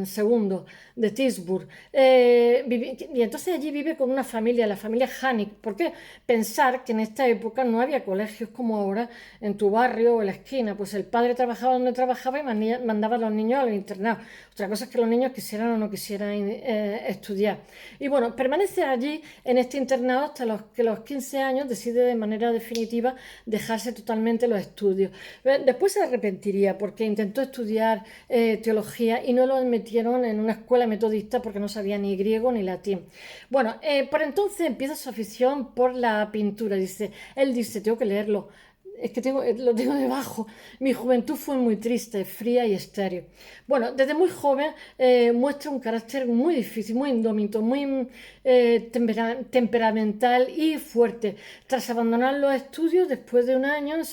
Speaker 1: II de Tisburg. Y entonces allí vive con una familia, la familia Hanik. ¿Por qué? Pensar que en esta época no había colegios como ahora en tu barrio o en la esquina. Pues el padre trabajaba donde trabajaba y mandaba a los niños al internado. Otra cosa es que los niños quisieran o no quisieran estudiar. Y bueno, permanece allí en este internado hasta que los 15 años decide de manera definitiva dejarse totalmente los estudios. Después se arrepentiría porque intentó estudiar teología y no lo metieron en una escuela metodista porque no sabía ni griego ni latín. Bueno, por entonces empieza su afición por la pintura. Él dice, tengo que leerlo. Es que lo tengo debajo. Mi juventud fue muy triste, fría y estéril. Bueno, desde muy joven muestra un carácter muy difícil, muy indómito, muy temperamental y fuerte. Tras abandonar los estudios, después de un año en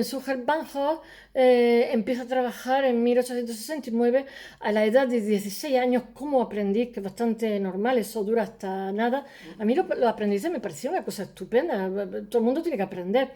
Speaker 1: Sugerbanhof, empieza a trabajar en 1869 a la edad de 16 años como aprendiz, que es bastante normal, eso dura hasta nada. A mí los aprendices me pareció una cosa estupenda, todo el mundo tiene que aprender.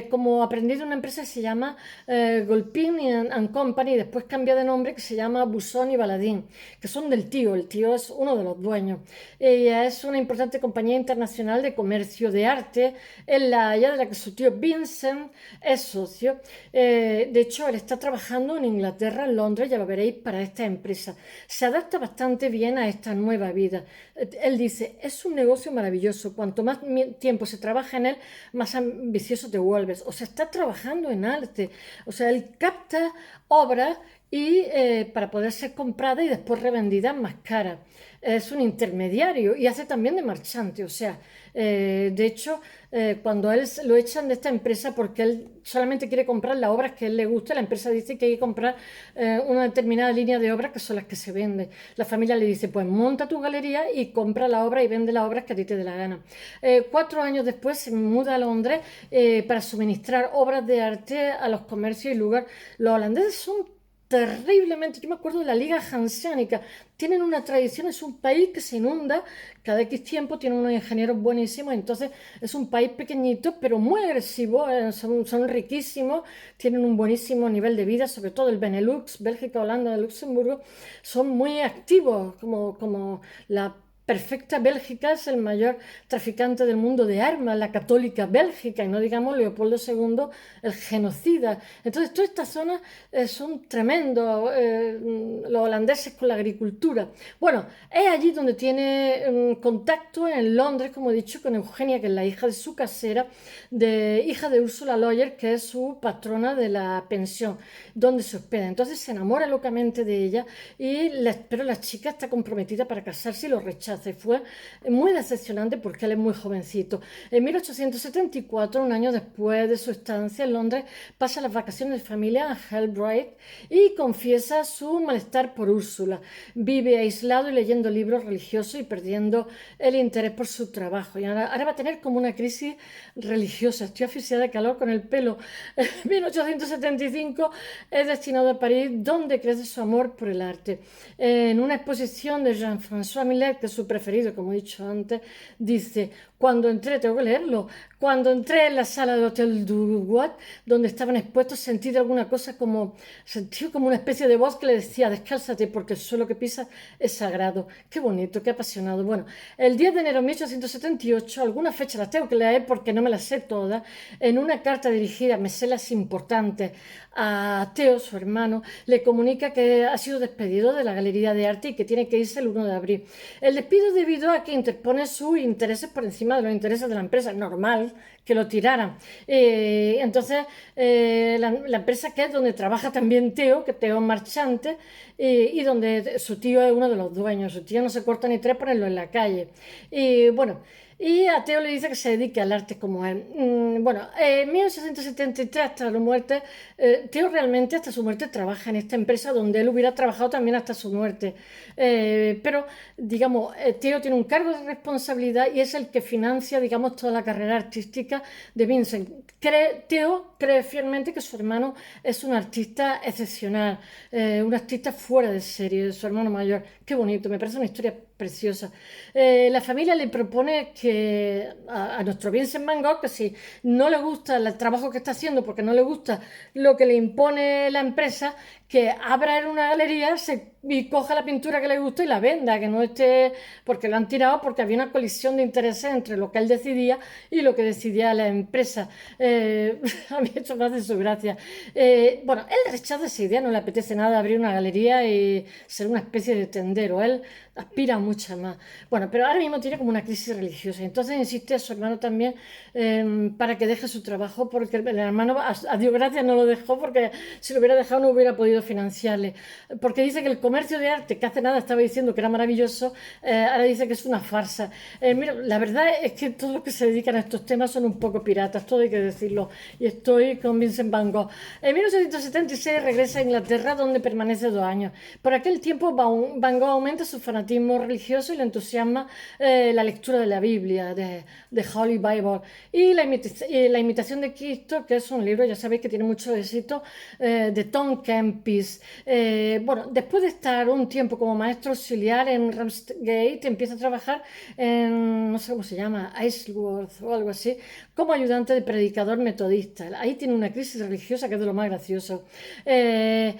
Speaker 1: Como aprendiz de una empresa que se llama Golpin and Company, y después cambia de nombre, que se llama Busson y Baladín, que son del tío. El tío es uno de los dueños. Ella es una importante compañía internacional de comercio de arte en La Haya, de la que su tío Vincent es socio. De hecho, él está trabajando en Inglaterra, en Londres, ya lo veréis, para esta empresa. Se adapta bastante bien a esta nueva vida. Él dice, es un negocio maravilloso. Cuanto más tiempo se trabaja en él, más ambicioso te vuelves. O sea, está trabajando en arte. O sea, él capta obras para poder ser comprada y después revendida más cara. Es un intermediario y hace también de marchante. O sea, de hecho, cuando él lo echan de esta empresa porque él solamente quiere comprar las obras que a él le gusta, la empresa dice que hay que comprar una determinada línea de obras que son las que se venden. La familia le dice, pues monta tu galería y compra la obra y vende las obras que a ti te dé la gana. 4 años después se muda a Londres para suministrar obras de arte a los comercios y lugares. Los holandeses son terriblemente, yo me acuerdo de la Liga Hanseática, tienen una tradición, es un país que se inunda cada X tiempo, tienen unos ingenieros buenísimos, entonces es un país pequeñito pero muy agresivo, son riquísimos, tienen un buenísimo nivel de vida, sobre todo el Benelux, Bélgica, Holanda, Luxemburgo, son muy activos, como la perfecta Bélgica es el mayor traficante del mundo de armas, la católica Bélgica, y no digamos Leopoldo II, el genocida. Entonces, todas estas zonas son tremendos, los holandeses con la agricultura. Bueno, es allí donde tiene contacto en Londres, como he dicho, con Eugenia, que es la hija de su casera, hija de Ursula Lawyer, que es su patrona de la pensión, donde se hospeda. Entonces se enamora locamente de ella, pero la chica está comprometida para casarse y lo rechaza. rechaza y fue muy decepcionante porque él es muy jovencito. En 1874, un año después de su estancia en Londres, pasa las vacaciones de familia a Hellbright y confiesa su malestar por Úrsula. Vive aislado y leyendo libros religiosos y perdiendo el interés por su trabajo. Y ahora va a tener como una crisis religiosa. Estoy asfixiada de calor con el pelo. En 1875 es destinado a París, donde crece su amor por el arte. En una exposición de Jean-François Millet, que es su preferido, como he dicho antes, dice: cuando entré, tengo que leerlo, cuando entré en la sala del Hotel du Guad, donde estaban expuestos, sentí como una especie de voz que le decía: descálzate porque el suelo que pisas es sagrado. Qué bonito, qué apasionado. Bueno, el 10 de enero de 1878, algunas fechas las tengo que leer porque no me las sé todas, en una carta dirigida, me sé las importantes, a Theo, su hermano, le comunica que ha sido despedido de la Galería de Arte y que tiene que irse el 1 de abril. El despido debido a que interpone sus intereses por encima de los intereses de la empresa. Normal que lo tiraran. Entonces, la empresa, que es donde trabaja también Theo, que Theo es marchante, y donde su tío es uno de los dueños. Su tío no se corta ni tres ponerlo en la calle. Y bueno, y a Theo le dice que se dedique al arte como él. Bueno, en 1873, hasta la muerte, Theo realmente hasta su muerte trabaja en esta empresa donde él hubiera trabajado también hasta su muerte. Pero, digamos, Theo tiene un cargo de responsabilidad y es el que financia, digamos, toda la carrera artística de Vincent. Theo cree fielmente que su hermano es un artista excepcional, un artista fuera de serie, su hermano mayor. Qué bonito, me parece una historia preciosa. La familia le propone que a nuestro Vincent Van Gogh, que si no le gusta el trabajo que está haciendo, porque no le gusta lo que le impone la empresa, que abra en una galería y coja la pintura que le gusta y la venda, que no esté, porque lo han tirado porque había una colisión de intereses entre lo que él decidía y lo que decidía la empresa. A mí eso me hace su gracia. Bueno, él rechaza esa idea, no le apetece nada abrir una galería y ser una especie de tendero. Él aspira mucho más. Bueno, pero ahora mismo tiene como una crisis religiosa. Entonces insiste a su hermano también para que deje su trabajo, porque el hermano, a Dios gracias, no lo dejó, porque si lo hubiera dejado no hubiera podido financiarle. Porque dice que el comercio de arte, que hace nada estaba diciendo que era maravilloso, ahora dice que es una farsa. Mira, la verdad es que todos los que se dedican a estos temas son un poco piratas, todo hay que decirlo. Y estoy con Vincent Van Gogh. En 1876 regresa a Inglaterra, donde permanece 2 años. Por aquel tiempo Van Gogh aumenta su fanatismo religioso y le entusiasma la lectura de la Biblia, de Holy Bible, y la imitación de Cristo, que es un libro, ya sabéis, que tiene mucho éxito, de Tom Kempis. Bueno, después de estar un tiempo como maestro auxiliar en Ramsgate, empieza a trabajar en, no sé cómo se llama, Isleworth o algo así, como ayudante de predicador metodista. Ahí tiene una crisis religiosa que es de lo más gracioso, donde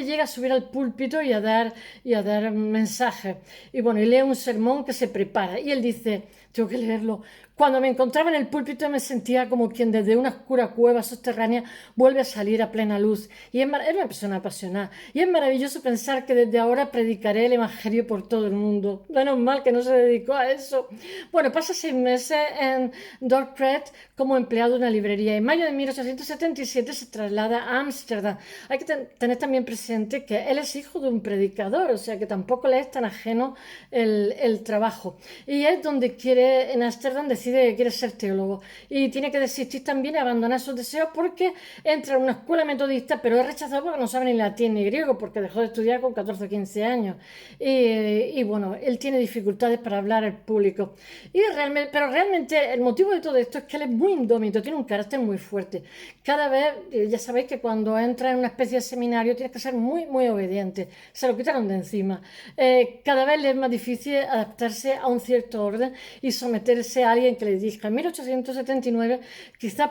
Speaker 1: llega a subir al púlpito y a dar mensajes. Y bueno, y lee un sermón que se prepara. Y él dice, tengo que leerlo: cuando me encontraba en el púlpito me sentía como quien desde una oscura cueva subterránea vuelve a salir a plena luz. Y es una persona apasionada. Y es maravilloso pensar que desde ahora predicaré el Evangelio por todo el mundo. Menos mal que no se dedicó a eso. Bueno, pasa 6 meses en Dordrecht como empleado de una librería. En mayo de 1877 se traslada a Ámsterdam. Hay que tener también presente que él es hijo de un predicador, o sea que tampoco le es tan ajeno el trabajo. Y es donde en Ámsterdam decide que quiere ser teólogo y tiene que desistir también y abandonar sus deseos, porque entra en una escuela metodista, pero es rechazado porque no sabe ni latín ni griego, porque dejó de estudiar con 14 o 15 años. Y bueno, él tiene dificultades para hablar al público. Pero realmente el motivo de todo esto es que él es muy indómito, tiene un carácter muy fuerte. Cada vez, ya sabéis que cuando entra en una especie de seminario tienes que ser muy, muy obediente. Se lo quitaron de encima. Cada vez le es más difícil adaptarse a un cierto orden y someterse a alguien que le dirija. En 1879, quizás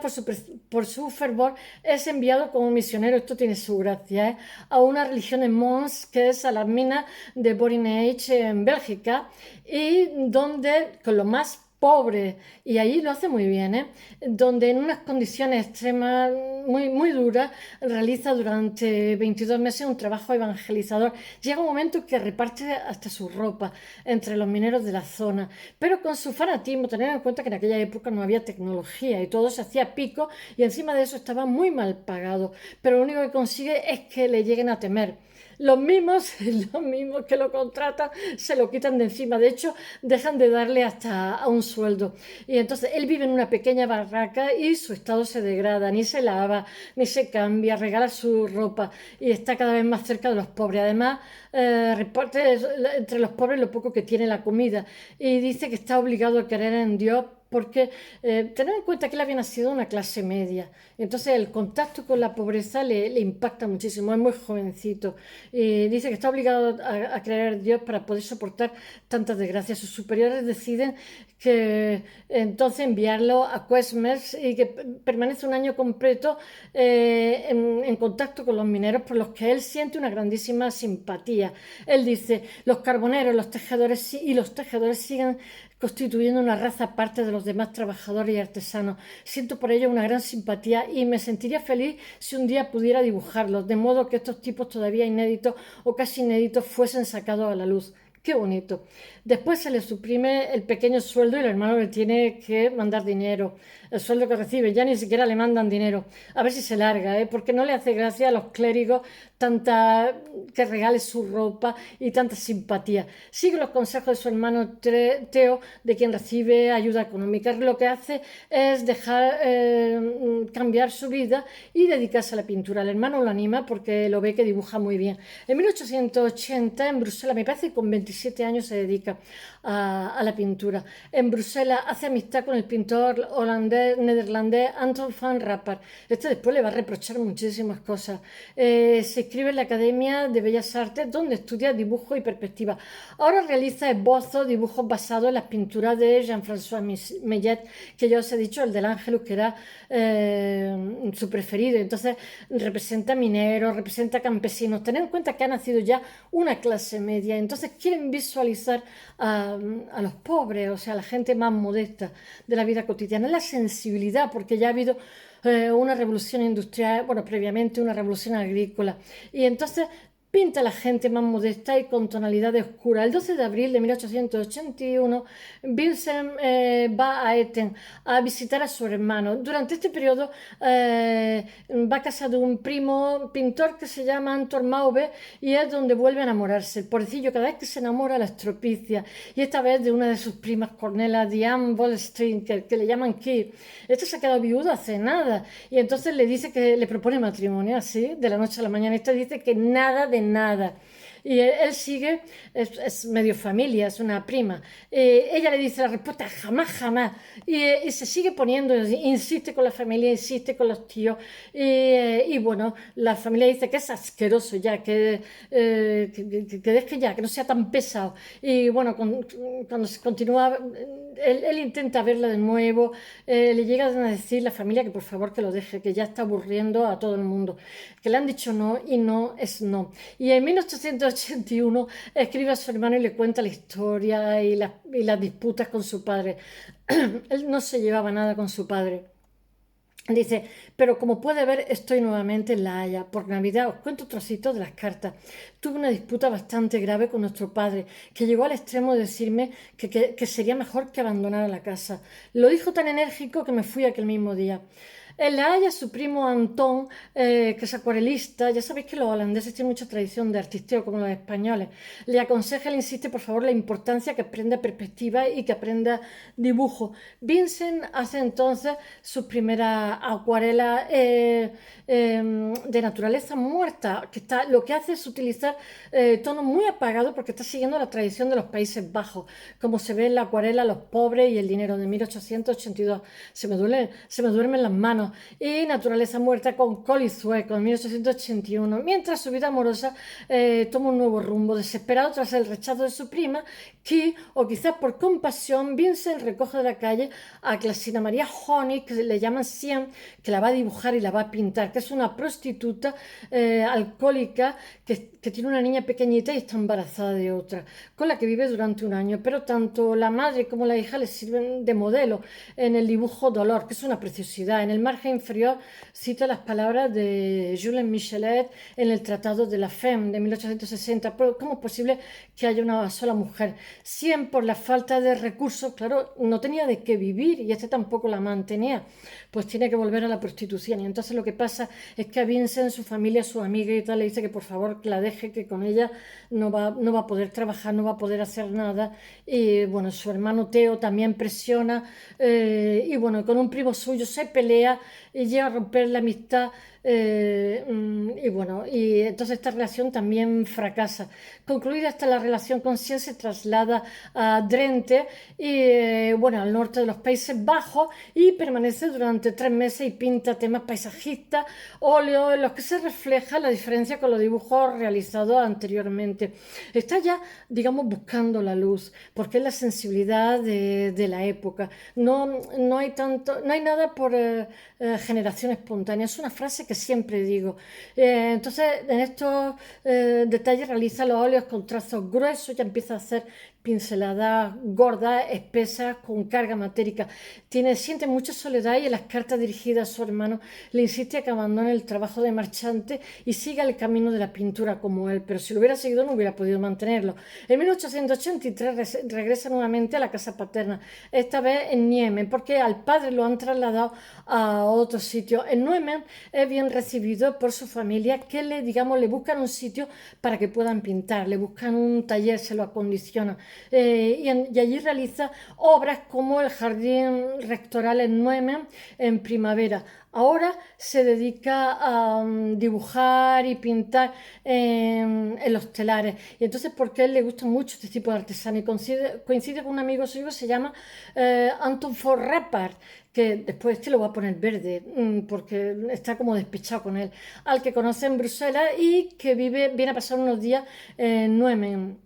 Speaker 1: por su fervor, es enviado como misionero, esto tiene su gracia, a una religión en Mons, que es a las minas de Borinage en Bélgica, y donde con lo más pobre, y ahí lo hace muy bien, donde en unas condiciones extremas muy, muy duras realiza durante 22 meses un trabajo evangelizador. Llega un momento que reparte hasta su ropa entre los mineros de la zona, pero con su fanatismo, tener en cuenta que en aquella época no había tecnología y todo se hacía a pico, y encima de eso estaba muy mal pagado, pero lo único que consigue es que le lleguen a temer. los mismos, los mismos que lo contratan se lo quitan de encima. De hecho, dejan de darle hasta a un sueldo. Y entonces él vive en una pequeña barraca y su estado se degrada, ni se lava, ni se cambia, regala su ropa y está cada vez más cerca de los pobres. Además, reparte entre los pobres lo poco que tiene la comida y dice que está obligado a creer en Dios porque tened en cuenta que él había nacido en una clase media, entonces el contacto con la pobreza le impacta muchísimo, es muy jovencito y dice que está obligado a creer en Dios para poder soportar tantas desgracias. Sus superiores deciden que entonces enviarlo a Quesmers y que permanece un año completo en contacto con los mineros por los que él siente una grandísima simpatía. Él dice, los carboneros los tejedores y los tejedores siguen constituyendo una raza aparte de los demás trabajadores y artesanos. Siento por ello una gran simpatía y me sentiría feliz si un día pudiera dibujarlos, de modo que estos tipos todavía inéditos o casi inéditos fuesen sacados a la luz. Qué bonito. Después se le suprime el pequeño sueldo y el hermano le tiene que mandar dinero. El sueldo que recibe, ya ni siquiera le mandan dinero. A ver si se larga, porque no le hace gracia a los clérigos tanta que regale su ropa y tanta simpatía. Sigue los consejos de su hermano Teo, de quien recibe ayuda económica. Lo que hace es dejar cambiar su vida y dedicarse a la pintura. El hermano lo anima porque lo ve que dibuja muy bien. En 1880, en Bruselas, me parece que con 27 años se dedica a la pintura. En Bruselas hace amistad con el pintor neerlandés Anton van Rappard. Este después le va a reprochar muchísimas cosas. Se inscribe en la Academia de Bellas Artes, donde estudia dibujo y perspectiva. Ahora realiza esbozos, dibujos basados en las pinturas de Jean-François Millet, que ya os he dicho, el del Ángelus, que era su preferido. Entonces representa mineros, representa campesinos. Tened en cuenta que ha nacido ya una clase media, entonces quieren visualizar a los pobres, o sea, a la gente más modesta de la vida cotidiana. La sensibilidad, porque ya ha habido una revolución industrial, bueno, previamente una revolución agrícola. Y entonces pinta a la gente más modesta y con tonalidades oscuras. El 12 de abril de 1881, Vincent va a Etten a visitar a su hermano. Durante este periodo va a casa de un primo pintor que se llama Anton Maube y es donde vuelve a enamorarse. El pobrecillo cada vez que se enamora la estropicia y esta vez de una de sus primas Cornelia, Diane Wallstreet, que le llaman Key. Este se ha quedado viudo hace nada y entonces le dice que le propone matrimonio así, de la noche a la mañana. Este dice que nada de nada. Y él sigue, es medio familia, es una prima. Ella le dice la respuesta, jamás, jamás. Y se sigue poniendo, insiste con la familia, insiste con los tíos. Y bueno, la familia dice que es asqueroso ya, que deje ya, que no sea tan pesado. Y bueno, cuando se continúa, él intenta verla de nuevo, le llega a decir la familia que por favor que lo deje, que ya está aburriendo a todo el mundo, que le han dicho no y no es no. Y en 1881 escribe a su hermano y le cuenta la historia y las disputas con su padre. Él no se llevaba nada con su padre. Dice, pero como puede ver, estoy nuevamente en La Haya. Por Navidad os cuento trocitos de las cartas. Tuve una disputa bastante grave con nuestro padre, que llegó al extremo de decirme que sería mejor que abandonara la casa. Lo dijo tan enérgico que me fui aquel mismo día. En La Haya, su primo Antón, que es acuarelista, ya sabéis que los holandeses tienen mucha tradición de artisteo como los españoles, le aconseja, le insiste por favor la importancia que aprenda perspectiva y que aprenda dibujo. Vincent hace entonces sus primeras acuarelas de naturaleza muerta, lo que hace es utilizar tonos muy apagados porque está siguiendo la tradición de los Países Bajos, como se ve en la acuarela Los pobres y el dinero de 1882. Se me duermen las manos. Y Naturaleza muerta con Coli Zueco en 1881, mientras su vida amorosa toma un nuevo rumbo. Desesperado tras el rechazo de su prima, que, o quizás por compasión, Vincent recoge de la calle a Clasina María Honey, que le llaman Sien, que la va a dibujar y la va a pintar, que es una prostituta alcohólica que tiene una niña pequeñita y está embarazada de otra, con la que vive durante un año, pero tanto la madre como la hija le sirven de modelo en el dibujo Dolor, que es una preciosidad. En el marco margen inferior cita las palabras de Julien Michelet en el Tratado de la Femme de 1860. Pero ¿cómo es posible que haya una sola mujer? Sien por la falta de recursos, claro, no tenía de qué vivir y este tampoco la mantenía, pues tiene que volver a la prostitución. Y entonces lo que pasa es que a Vincent, su familia, su amiga y tal, le dice que por favor la deje, que con ella no va a poder trabajar, no va a poder hacer nada. Y bueno, su hermano Theo también presiona, y bueno, con un primo suyo se pelea y llega a romper la amistad. Y bueno, y entonces esta relación también fracasa. Concluida esta la relación con Sien, se traslada a Drenthe y bueno, al norte de los Países Bajos, y permanece durante 3 meses y pinta temas paisajistas, óleos, en los que se refleja la diferencia con los dibujos realizados anteriormente. Está ya, digamos, buscando la luz, porque es la sensibilidad de la época. No hay tanto, no hay nada por generación espontánea. Es una frase que siempre digo. Entonces, en estos detalles realiza los óleos con trazos gruesos, ya empieza a hacer pinceladas gordas, espesas, con carga matérica. Siente mucha soledad y en las cartas dirigidas a su hermano le insiste a que abandone el trabajo de marchante y siga el camino de la pintura como él, pero si lo hubiera seguido no hubiera podido mantenerlo. En 1883 regresa nuevamente a la casa paterna, esta vez en Niemen, porque al padre lo han trasladado a otro sitio. En Niemen es bien recibido por su familia, que le buscan un sitio para que puedan pintar, le buscan un taller, se lo acondicionan. Y allí realiza obras como el jardín rectoral en Nuemen en primavera. Ahora se dedica a dibujar y pintar en los telares. Y entonces, porque a él le gusta mucho este tipo de artesanía, y coincide con un amigo suyo que se llama Anton von Rappard, que después lo va a poner verde, porque está como despechado con él, al que conoce en Bruselas y que viene a pasar unos días en Nuemen.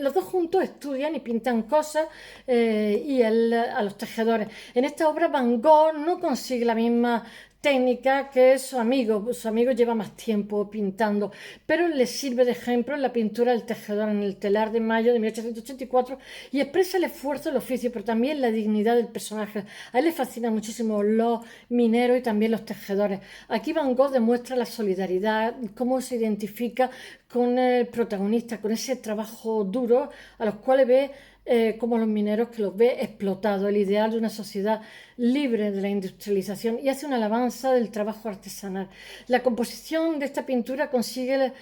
Speaker 1: Los dos juntos estudian y pintan cosas, y él a los tejedores. En esta obra Van Gogh no consigue la misma técnica que su amigo. Su amigo lleva más tiempo pintando, pero le sirve de ejemplo en la pintura del tejedor en el telar de mayo de 1884, y expresa el esfuerzo del oficio, pero también la dignidad del personaje. A él le fascinan muchísimo los mineros y también los tejedores. Aquí Van Gogh demuestra la solidaridad, cómo se identifica con el protagonista, con ese trabajo duro a los cuales ve como los mineros, que los ve explotados, el ideal de una sociedad libre de la industrialización, y hace una alabanza del trabajo artesanal. La composición de esta pintura consigue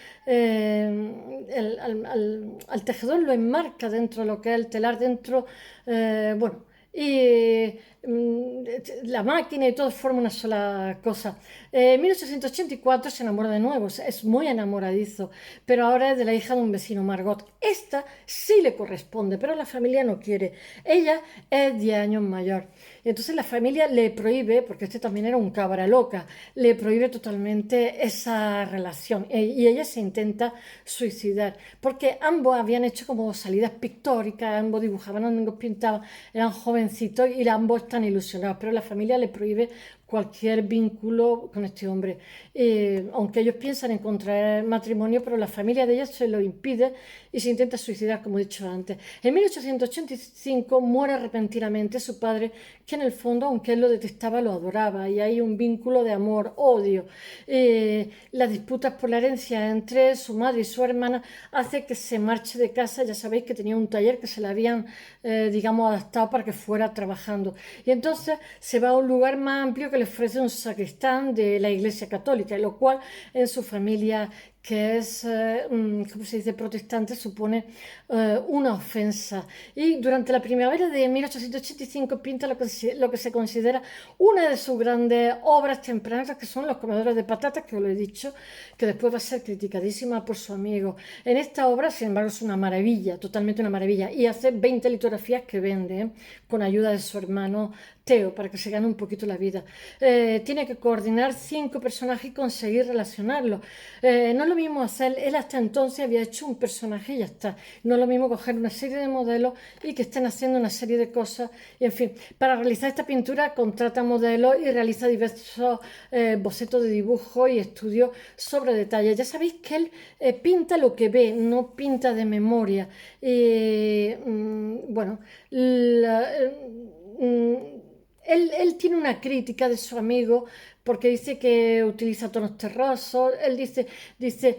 Speaker 1: al tejedor lo enmarca dentro de lo que es el telar, dentro, bueno, y la máquina y todo forma una sola cosa. En 1884 se enamora de nuevo, es muy enamoradizo, pero ahora es de la hija de un vecino, Margot. Esta sí le corresponde, pero la familia no quiere. Ella es 10 años mayor. Entonces la familia le prohíbe, porque este también era un cabra loca, le prohíbe totalmente esa relación, y ella se intenta suicidar, porque ambos habían hecho como salidas pictóricas, ambos dibujaban, ambos pintaban, eran jovencitos y ambos están ilusionados, pero la familia le prohíbe cualquier vínculo con este hombre. Aunque ellos piensan en contraer matrimonio, pero la familia de ella se lo impide y se intenta suicidar, como he dicho antes. En 1885 muere repentinamente su padre, que en el fondo, aunque él lo detestaba, lo adoraba, y hay un vínculo de amor-odio. Las disputas por la herencia entre su madre y su hermana hace que se marche de casa. Ya sabéis que tenía un taller que se le habían, adaptado para que fuera trabajando. Y entonces se va a un lugar más amplio que le ofrece un sacristán de la Iglesia Católica, lo cual en su familia, que es, ¿cómo se dice?, protestante, supone una ofensa. Y durante la primavera de 1885 pinta lo que se considera una de sus grandes obras tempranas, que son Los comedores de patatas, que os lo he dicho, que después va a ser criticadísima por su amigo. En esta obra, sin embargo, es una maravilla, totalmente una maravilla, y hace 20 litografías que vende, con ayuda de su hermano Theo, para que se gane un poquito la vida. Tiene que coordinar 5 personajes y conseguir relacionarlos. No es lo mismo hacer, él hasta entonces había hecho un personaje y ya está. No es lo mismo coger una serie de modelos y que estén haciendo una serie de cosas. Y en fin, para realizar esta pintura contrata modelos y realiza diversos bocetos de dibujo y estudios sobre detalles. Ya sabéis que él pinta lo que ve, no pinta de memoria. Bueno, él tiene una crítica de su amigo porque dice que utiliza tonos terrosos. Él dice, dice,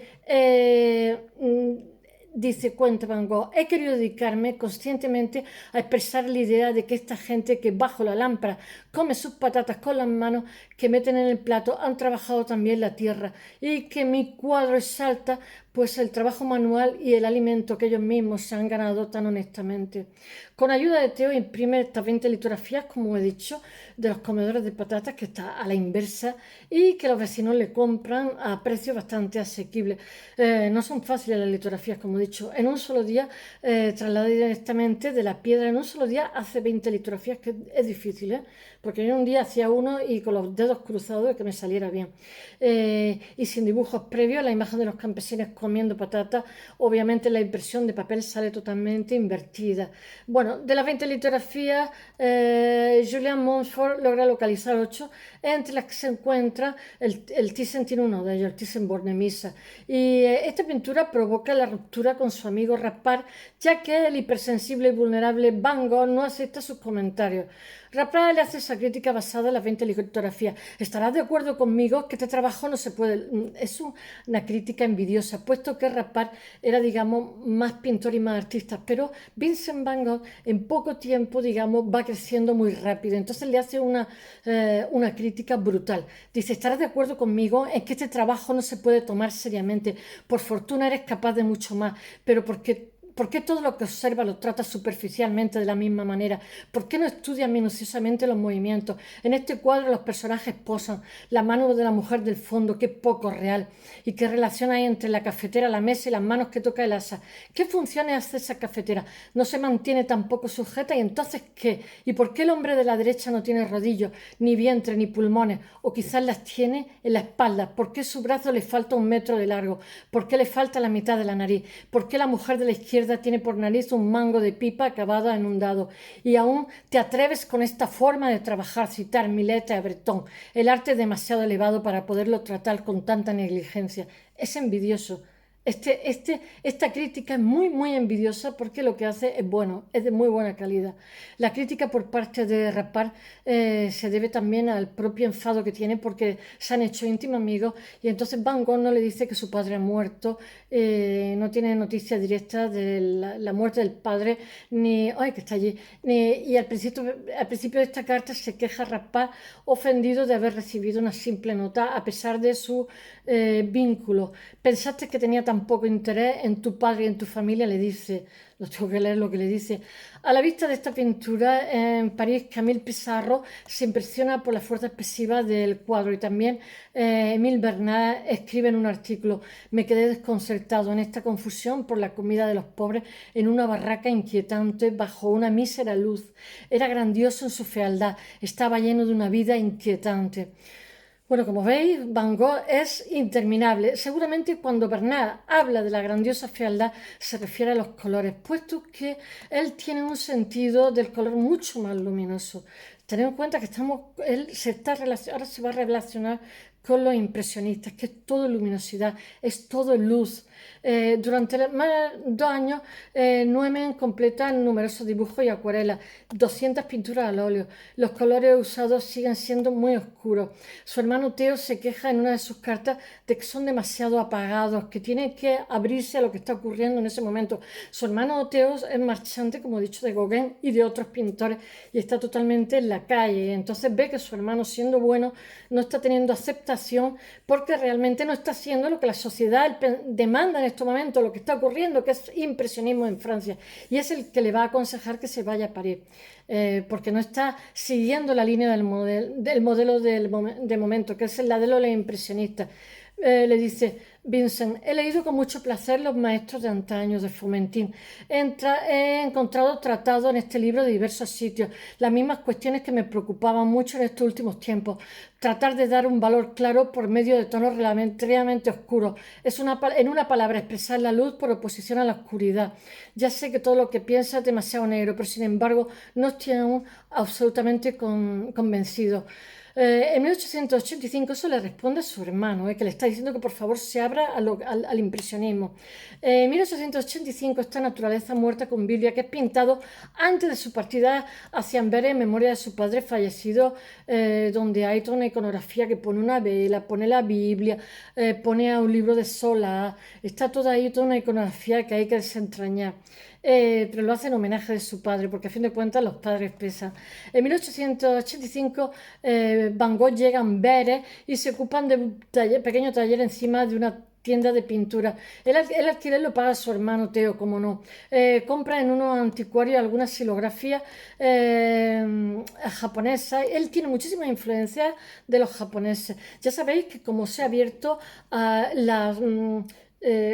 Speaker 1: cuenta Van Gogh, he querido dedicarme conscientemente a expresar la idea de que esta gente que bajo la lámpara come sus patatas con las manos que meten en el plato han trabajado también la tierra y que mi cuadro exalta pues el trabajo manual y el alimento que ellos mismos se han ganado tan honestamente. Con ayuda de Teo imprime estas 20 litografías, como he dicho, de los comedores de patatas, que está a la inversa y que los vecinos le compran a precios bastante asequibles. No son fáciles las litografías, como he dicho. En un solo día trasladé directamente de la piedra, en un solo día hace 20 litografías, que es difícil, porque yo un día hacía uno y con los dedos cruzados de que me saliera bien. Y sin dibujos previos, la imagen de los campesinos comiendo patatas, obviamente la impresión de papel sale totalmente invertida. Bueno, de las 20 litografías, Julian Montfort logra localizar 8, entre las que se encuentra el Thyssen tiene uno de ellos, el Thyssen-Bornemisza. Y esta pintura provoca la ruptura con su amigo Rapart, ya que el hipersensible y vulnerable Van Gogh no acepta sus comentarios. Rapart le hace esa crítica basada en las 20 litografías. ¿Estarás de acuerdo conmigo que este trabajo no se puede? Es una crítica envidiosa, puesto que Rapart era, digamos, más pintor y más artista, pero Vincent Van Gogh en poco tiempo, digamos, va creciendo muy rápido. Entonces le hace una crítica brutal. Dice, ¿estarás de acuerdo conmigo en que este trabajo no se puede tomar seriamente? Por fortuna eres capaz de mucho más, pero ¿por qué todo lo que observa lo trata superficialmente de la misma manera? ¿Por qué no estudia minuciosamente los movimientos? En este cuadro los personajes posan, la mano de la mujer del fondo, qué poco real. ¿Y qué relación hay entre la cafetera, la mesa y las manos que toca el asa? ¿Qué funciones hace esa cafetera? No se mantiene tampoco sujeta, ¿y entonces qué? ¿Y por qué el hombre de la derecha no tiene rodillos, ni vientre, ni pulmones? O quizás las tiene en la espalda. ¿Por qué su brazo le falta 1 metro de largo? ¿Por qué le falta la mitad de la nariz? ¿Por qué la mujer de la izquierda tiene por nariz un mango de pipa acabada en un dado? Y aún te atreves con esta forma de trabajar, citar Millet a Breton. El arte es demasiado elevado para poderlo tratar con tanta negligencia. Es envidioso. Esta crítica es muy, muy envidiosa porque lo que hace es bueno, es de muy buena calidad. La crítica por parte de Rapart se debe también al propio enfado que tiene porque se han hecho íntimos amigos y entonces Van Gogh no le dice que su padre ha muerto, no tiene noticia directa de la muerte del padre, ni, ay, que está allí, y al principio de esta carta se queja Rapart ofendido de haber recibido una simple nota a pesar de su vínculo. Pensaste que tenía tan poco interés en tu padre y en tu familia, le dice, lo tengo que leer lo que le dice. A la vista de esta pintura en París, Camille Pissarro se impresiona por la fuerza expresiva del cuadro y también Émile Bernard escribe en un artículo, me quedé desconcertado en esta confusión por la comida de los pobres en una barraca inquietante bajo una mísera luz. Era grandioso en su fealdad, estaba lleno de una vida inquietante. Bueno, como veis, Van Gogh es interminable. Seguramente cuando Bernard habla de la grandiosa fealdad se refiere a los colores, puesto que él tiene un sentido del color mucho más luminoso. Tened en cuenta que él ahora se va a relacionar con los impresionistas, que es todo luminosidad, es todo luz. Durante más de 2 años, Nuemen completa numerosos dibujos y acuarelas, 200 pinturas al óleo. Los colores usados siguen siendo muy oscuros. Su hermano Teo se queja en una de sus cartas de que son demasiado apagados, que tienen que abrirse a lo que está ocurriendo en ese momento. Su hermano Teo es marchante, como he dicho, de Gauguin y de otros pintores y está totalmente en la calle. Entonces ve que su hermano, siendo bueno, no está teniendo aceptación porque realmente no está haciendo lo que la sociedad demanda en estos momentos, lo que está ocurriendo, que es impresionismo en Francia. Y es el que le va a aconsejar que se vaya a París, porque no está siguiendo la línea del modelo de momento, que es la de los impresionistas. Le dice Vincent, he leído con mucho placer los maestros de antaño de Fromentin. He encontrado tratados en este libro de diversos sitios, las mismas cuestiones que me preocupaban mucho en estos últimos tiempos. Tratar de dar un valor claro por medio de tonos relativamente oscuros. En una palabra, expresar la luz por oposición a la oscuridad. Ya sé que todo lo que piensa es demasiado negro, pero sin embargo no estoy aún absolutamente convencido. En 1885 eso le responde a su hermano, que le está diciendo que por favor se abra abra al impresionismo. En 1885 está Naturaleza muerta con Biblia, que es pintado antes de su partida hacia Amberes en memoria de su padre fallecido, donde hay toda una iconografía que pone una vela, pone la Biblia, pone a un libro de Solá, está toda ahí, toda una iconografía que hay que desentrañar. Pero lo hace en homenaje de su padre, porque a fin de cuentas los padres pesan. En 1885 Van Gogh llega a Amberes y se ocupan de un pequeño taller encima de una tienda de pintura. El alquiler lo paga su hermano Teo, como no. Compra en unos anticuarios algunas silografías japonesas. Él tiene muchísimas influencias de los japoneses. Ya sabéis que como se ha abierto a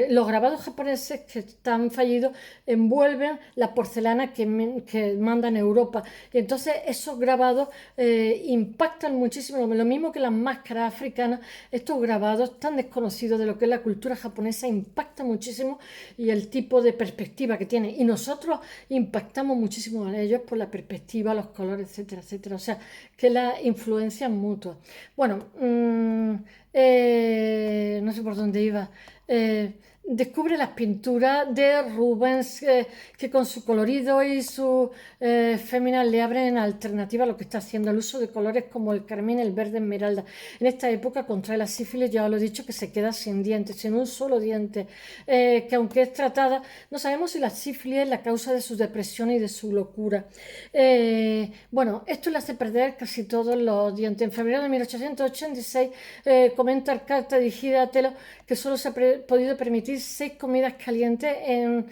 Speaker 1: los grabados japoneses que están fallidos envuelven la porcelana que mandan en Europa. Y entonces esos grabados impactan muchísimo, lo mismo que las máscaras africanas. Estos grabados tan desconocidos de lo que es la cultura japonesa impactan muchísimo y el tipo de perspectiva que tiene. Y nosotros impactamos muchísimo en ellos por la perspectiva, los colores, etcétera, etcétera. O sea, que la influencia es mutua. Bueno, no sé por dónde iba. Descubre las pinturas de Rubens, que con su colorido y su féminas le abren alternativa a lo que está haciendo, el uso de colores como el carmín, el verde esmeralda. En esta época contrae la sífilis, ya os lo he dicho, que se queda sin dientes, sin un solo diente, que aunque es tratada, no sabemos si la sífilis es la causa de su depresión y de su locura. Bueno, esto le hace perder casi todos los dientes. En febrero de 1886 comenta carta dirigida a Telo que solo se ha podido permitir 6 comidas calientes en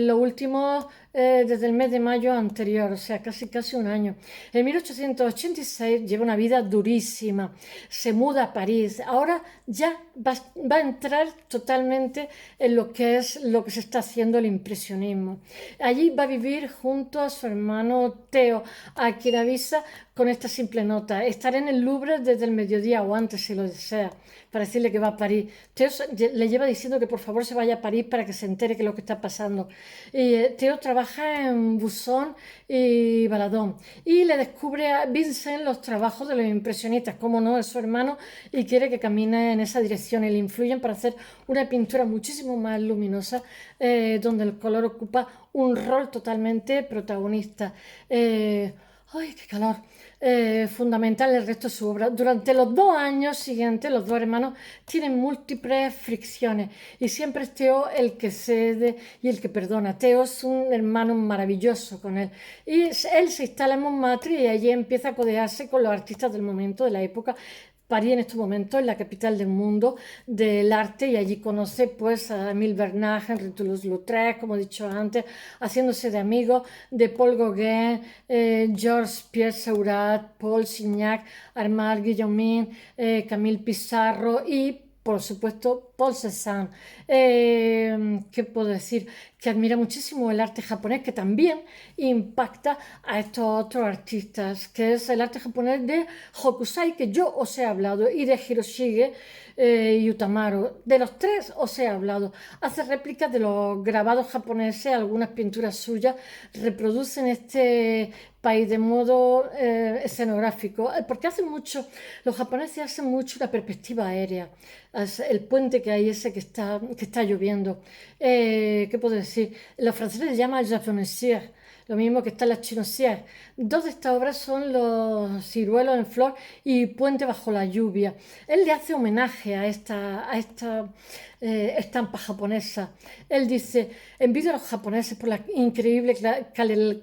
Speaker 1: los últimos, desde el mes de mayo anterior, o sea, casi un año. En 1886 lleva una vida durísima, se muda a París, ahora ya va a entrar totalmente en lo que se está haciendo el impresionismo. Allí va a vivir junto a su hermano Teo, a quien avisa con esta simple nota: estaré en el Louvre desde el mediodía o antes si lo desea, para decirle que va a París. Teo le lleva diciendo que por favor se vaya a París para que se entere de lo que está pasando. Teo trabaja en Buzón y Baladón y le descubre a Vincent los trabajos de los impresionistas, como no, es su hermano, y quiere que camine en esa dirección y le influyen para hacer una pintura muchísimo más luminosa, donde el color ocupa un rol totalmente protagonista. ¡Ay, qué calor! Fundamental el resto de su obra. Durante los 2 años siguientes, los dos hermanos tienen múltiples fricciones y siempre es Teo el que cede y el que perdona. Teo es un hermano maravilloso con él. Y él se instala en Montmartre y allí empieza a codearse con los artistas del momento, de la época. París en estos momentos es la capital del mundo del arte y allí conoce pues a Émile Bernard, Henri Toulouse-Lautrec, como he dicho antes, haciéndose de amigos de Paul Gauguin, Georges Pierre Seurat, Paul Signac, Armand Guillaumin, Camille Pissarro y por supuesto Paul Cézanne. ¿Qué puedo decir? Que admira muchísimo el arte japonés, que también impacta a estos otros artistas, que es el arte japonés de Hokusai, que yo os he hablado, y de Hiroshige y Utamaro. De los tres os he hablado. Hace réplicas de los grabados japoneses, algunas pinturas suyas reproducen este país de modo escenográfico, porque los japoneses hacen mucho la perspectiva aérea, el puente que hay ese que está lloviendo. ¿Qué puedo decir? Los franceses le llaman japonesier, lo mismo que está la chinoisier. Dos de estas obras son los ciruelos en flor y Puente bajo la lluvia. Él le hace homenaje a esta estampa japonesa. Él dice: envidio a los japoneses por la increíble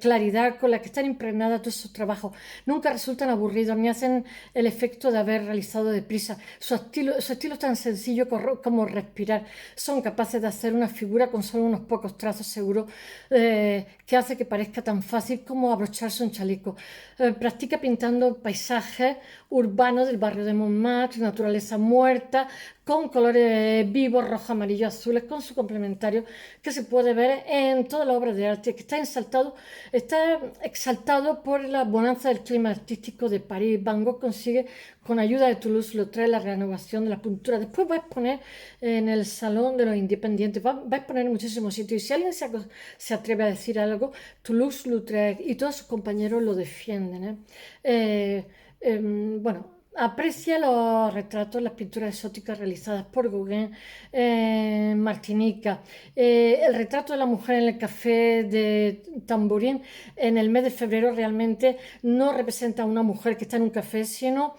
Speaker 1: claridad con la que están impregnados todos sus trabajos. Nunca resultan aburridos ni hacen el efecto de haber realizado deprisa. Su estilo es tan sencillo como respirar. Son capaces de hacer una figura con solo unos pocos trazos seguros, que hace que parezca tan fácil como abrocharse un chaleco. Practica pintando paisajes urbanos del barrio de Montmartre, naturaleza muerta, con colores vivos, rojo, amarillo, azules, con su complementario, que se puede ver en toda la obra de arte, que está exaltado por la bonanza del clima artístico de París. Van Gogh consigue, con ayuda de Toulouse-Lautrec, la renovación de la pintura. Después va a exponer en el Salón de los Independientes, va a exponer en muchísimos sitios, y si alguien se atreve a decir algo, Toulouse-Lautrec y todos sus compañeros lo defienden. Bueno, aprecia los retratos, las pinturas exóticas realizadas por Gauguin en Martinica. El retrato de la mujer en el café de Tambourin en el mes de febrero realmente no representa a una mujer que está en un café, sino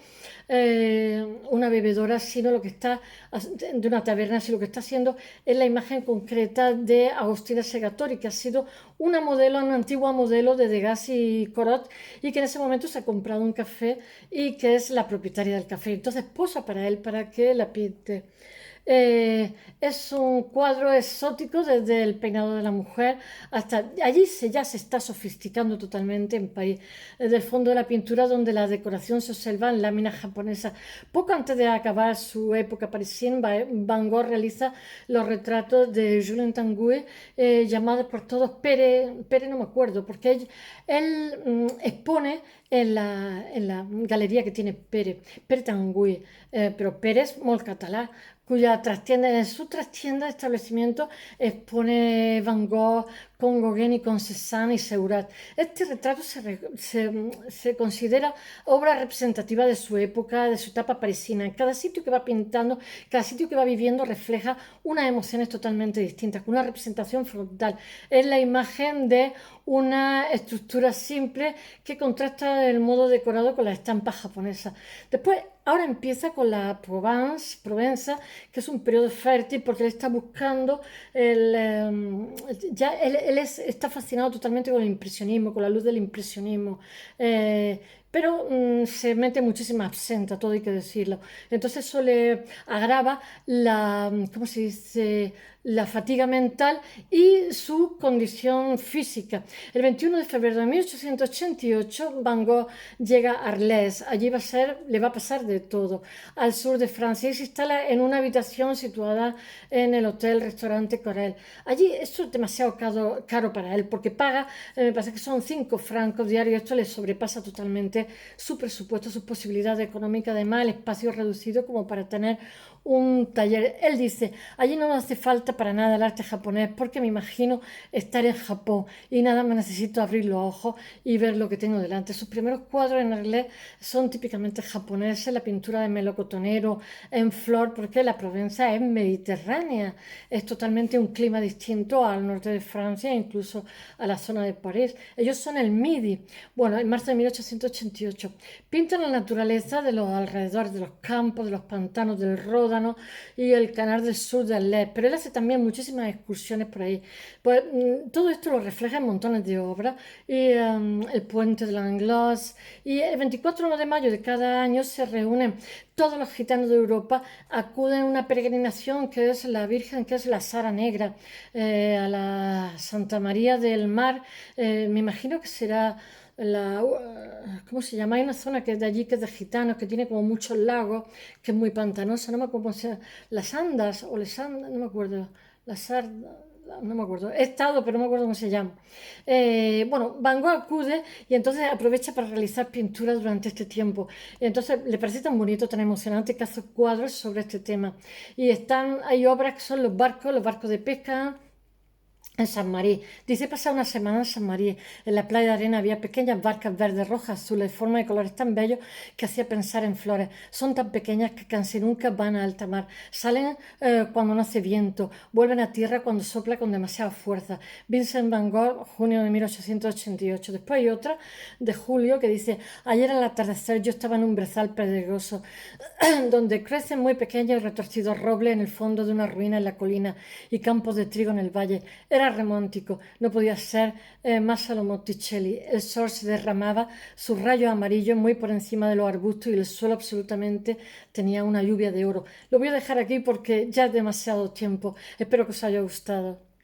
Speaker 1: una bebedora, sino lo que está de una taberna, sino lo que está haciendo es la imagen concreta de Agustina Segatori, que ha sido una modelo, una antigua modelo de Degas y Corot, y que en ese momento se ha comprado un café y que es la propietaria del café. Entonces posa para él para que la pinte. Es un cuadro exótico desde el peinado de la mujer hasta allí ya se está sofisticando totalmente en París. Desde el fondo de la pintura donde la decoración se observa en láminas japonesas. Poco antes de acabar su época parisina, Van Gogh realiza los retratos de Julien Tanguy, llamados por todos Pere no me acuerdo, porque él expone en la galería que tiene Pere Tanguy, pero Pere es molt català, cuya trastienda, en su trastienda de establecimiento expone Van Gogh con Gauguin y con Cézanne y Seurat. Este retrato se considera obra representativa de su época, de su etapa parisina. En cada sitio que va pintando, cada sitio que va viviendo refleja unas emociones totalmente distintas, con una representación frontal. Es la imagen de una estructura simple que contrasta el modo decorado con la estampa japonesa. Después, ahora empieza con la Provenza, que es un periodo fértil porque él está buscando, está fascinado totalmente con el impresionismo, con la luz del impresionismo. Pero se mete muchísima absenta, todo hay que decirlo. Entonces eso le agrava ¿cómo se dice? La fatiga mental y su condición física. El 21 de febrero de 1888 Van Gogh llega a Arles. Allí le va a pasar de todo. Al sur de Francia y se instala en una habitación situada en el hotel-restaurante Corel. Allí esto es demasiado caro para él porque paga, me parece que son 5 francos diarios. Esto le sobrepasa totalmente su presupuesto, sus posibilidades económicas. Además, el espacio reducido como para tener un taller. Él dice, allí no me hace falta para nada el arte japonés porque me imagino estar en Japón y nada más necesito abrir los ojos y ver lo que tengo delante. Sus primeros cuadros en Arles son típicamente japoneses, la pintura de melocotonero en flor, porque la Provenza es mediterránea, es totalmente un clima distinto al norte de Francia e incluso a la zona de París. Ellos son el Midi. Bueno, en marzo de 1888 pintan la naturaleza de los alrededores, de los campos, de los pantanos del Ródano y el canal del sur de Alès, pero él hace también muchísimas excursiones por ahí. Pues todo esto lo refleja en montones de obras y el puente de Langlois, y el 24 de mayo de cada año se reúnen todos los gitanos de Europa, acuden a una peregrinación que es la Virgen, que es la Sara Negra, a la Santa María del Mar. Me imagino que será ¿cómo se llama? Hay una zona que es de allí, que es de gitanos, que tiene como muchos lagos, que es muy pantanosa, no me acuerdo cómo se llama, las Andas o les Andas, no me acuerdo, las Ardas, no me acuerdo, he estado, pero no me acuerdo cómo se llama. Bueno, Van Gogh acude y entonces aprovecha para realizar pinturas durante este tiempo. Y entonces le parece tan bonito, tan emocionante que hace cuadros sobre este tema. Y hay obras que son los barcos de pesca, en San Marí. Dice pasar una semana en San Marí. En la playa de arena había pequeñas barcas verdes, rojas, azules, de forma y colores tan bellos que hacía pensar en flores. Son tan pequeñas que casi nunca van a alta mar. Salen cuando no hace viento, vuelven a tierra cuando sopla con demasiada fuerza. Vincent Van Gogh, junio de 1888. Después hay otra de julio que dice, ayer al atardecer yo estaba en un brezal pedregoso donde crecen muy pequeños y retorcidos robles en el fondo de una ruina en la colina y campos de trigo en el valle. Era romántico, no podía ser más a lo Monticelli. El sol se derramaba, sus rayos amarillos muy por encima de los arbustos y el suelo absolutamente tenía una lluvia de oro. Lo voy a dejar aquí porque ya es demasiado tiempo. Espero que os haya gustado.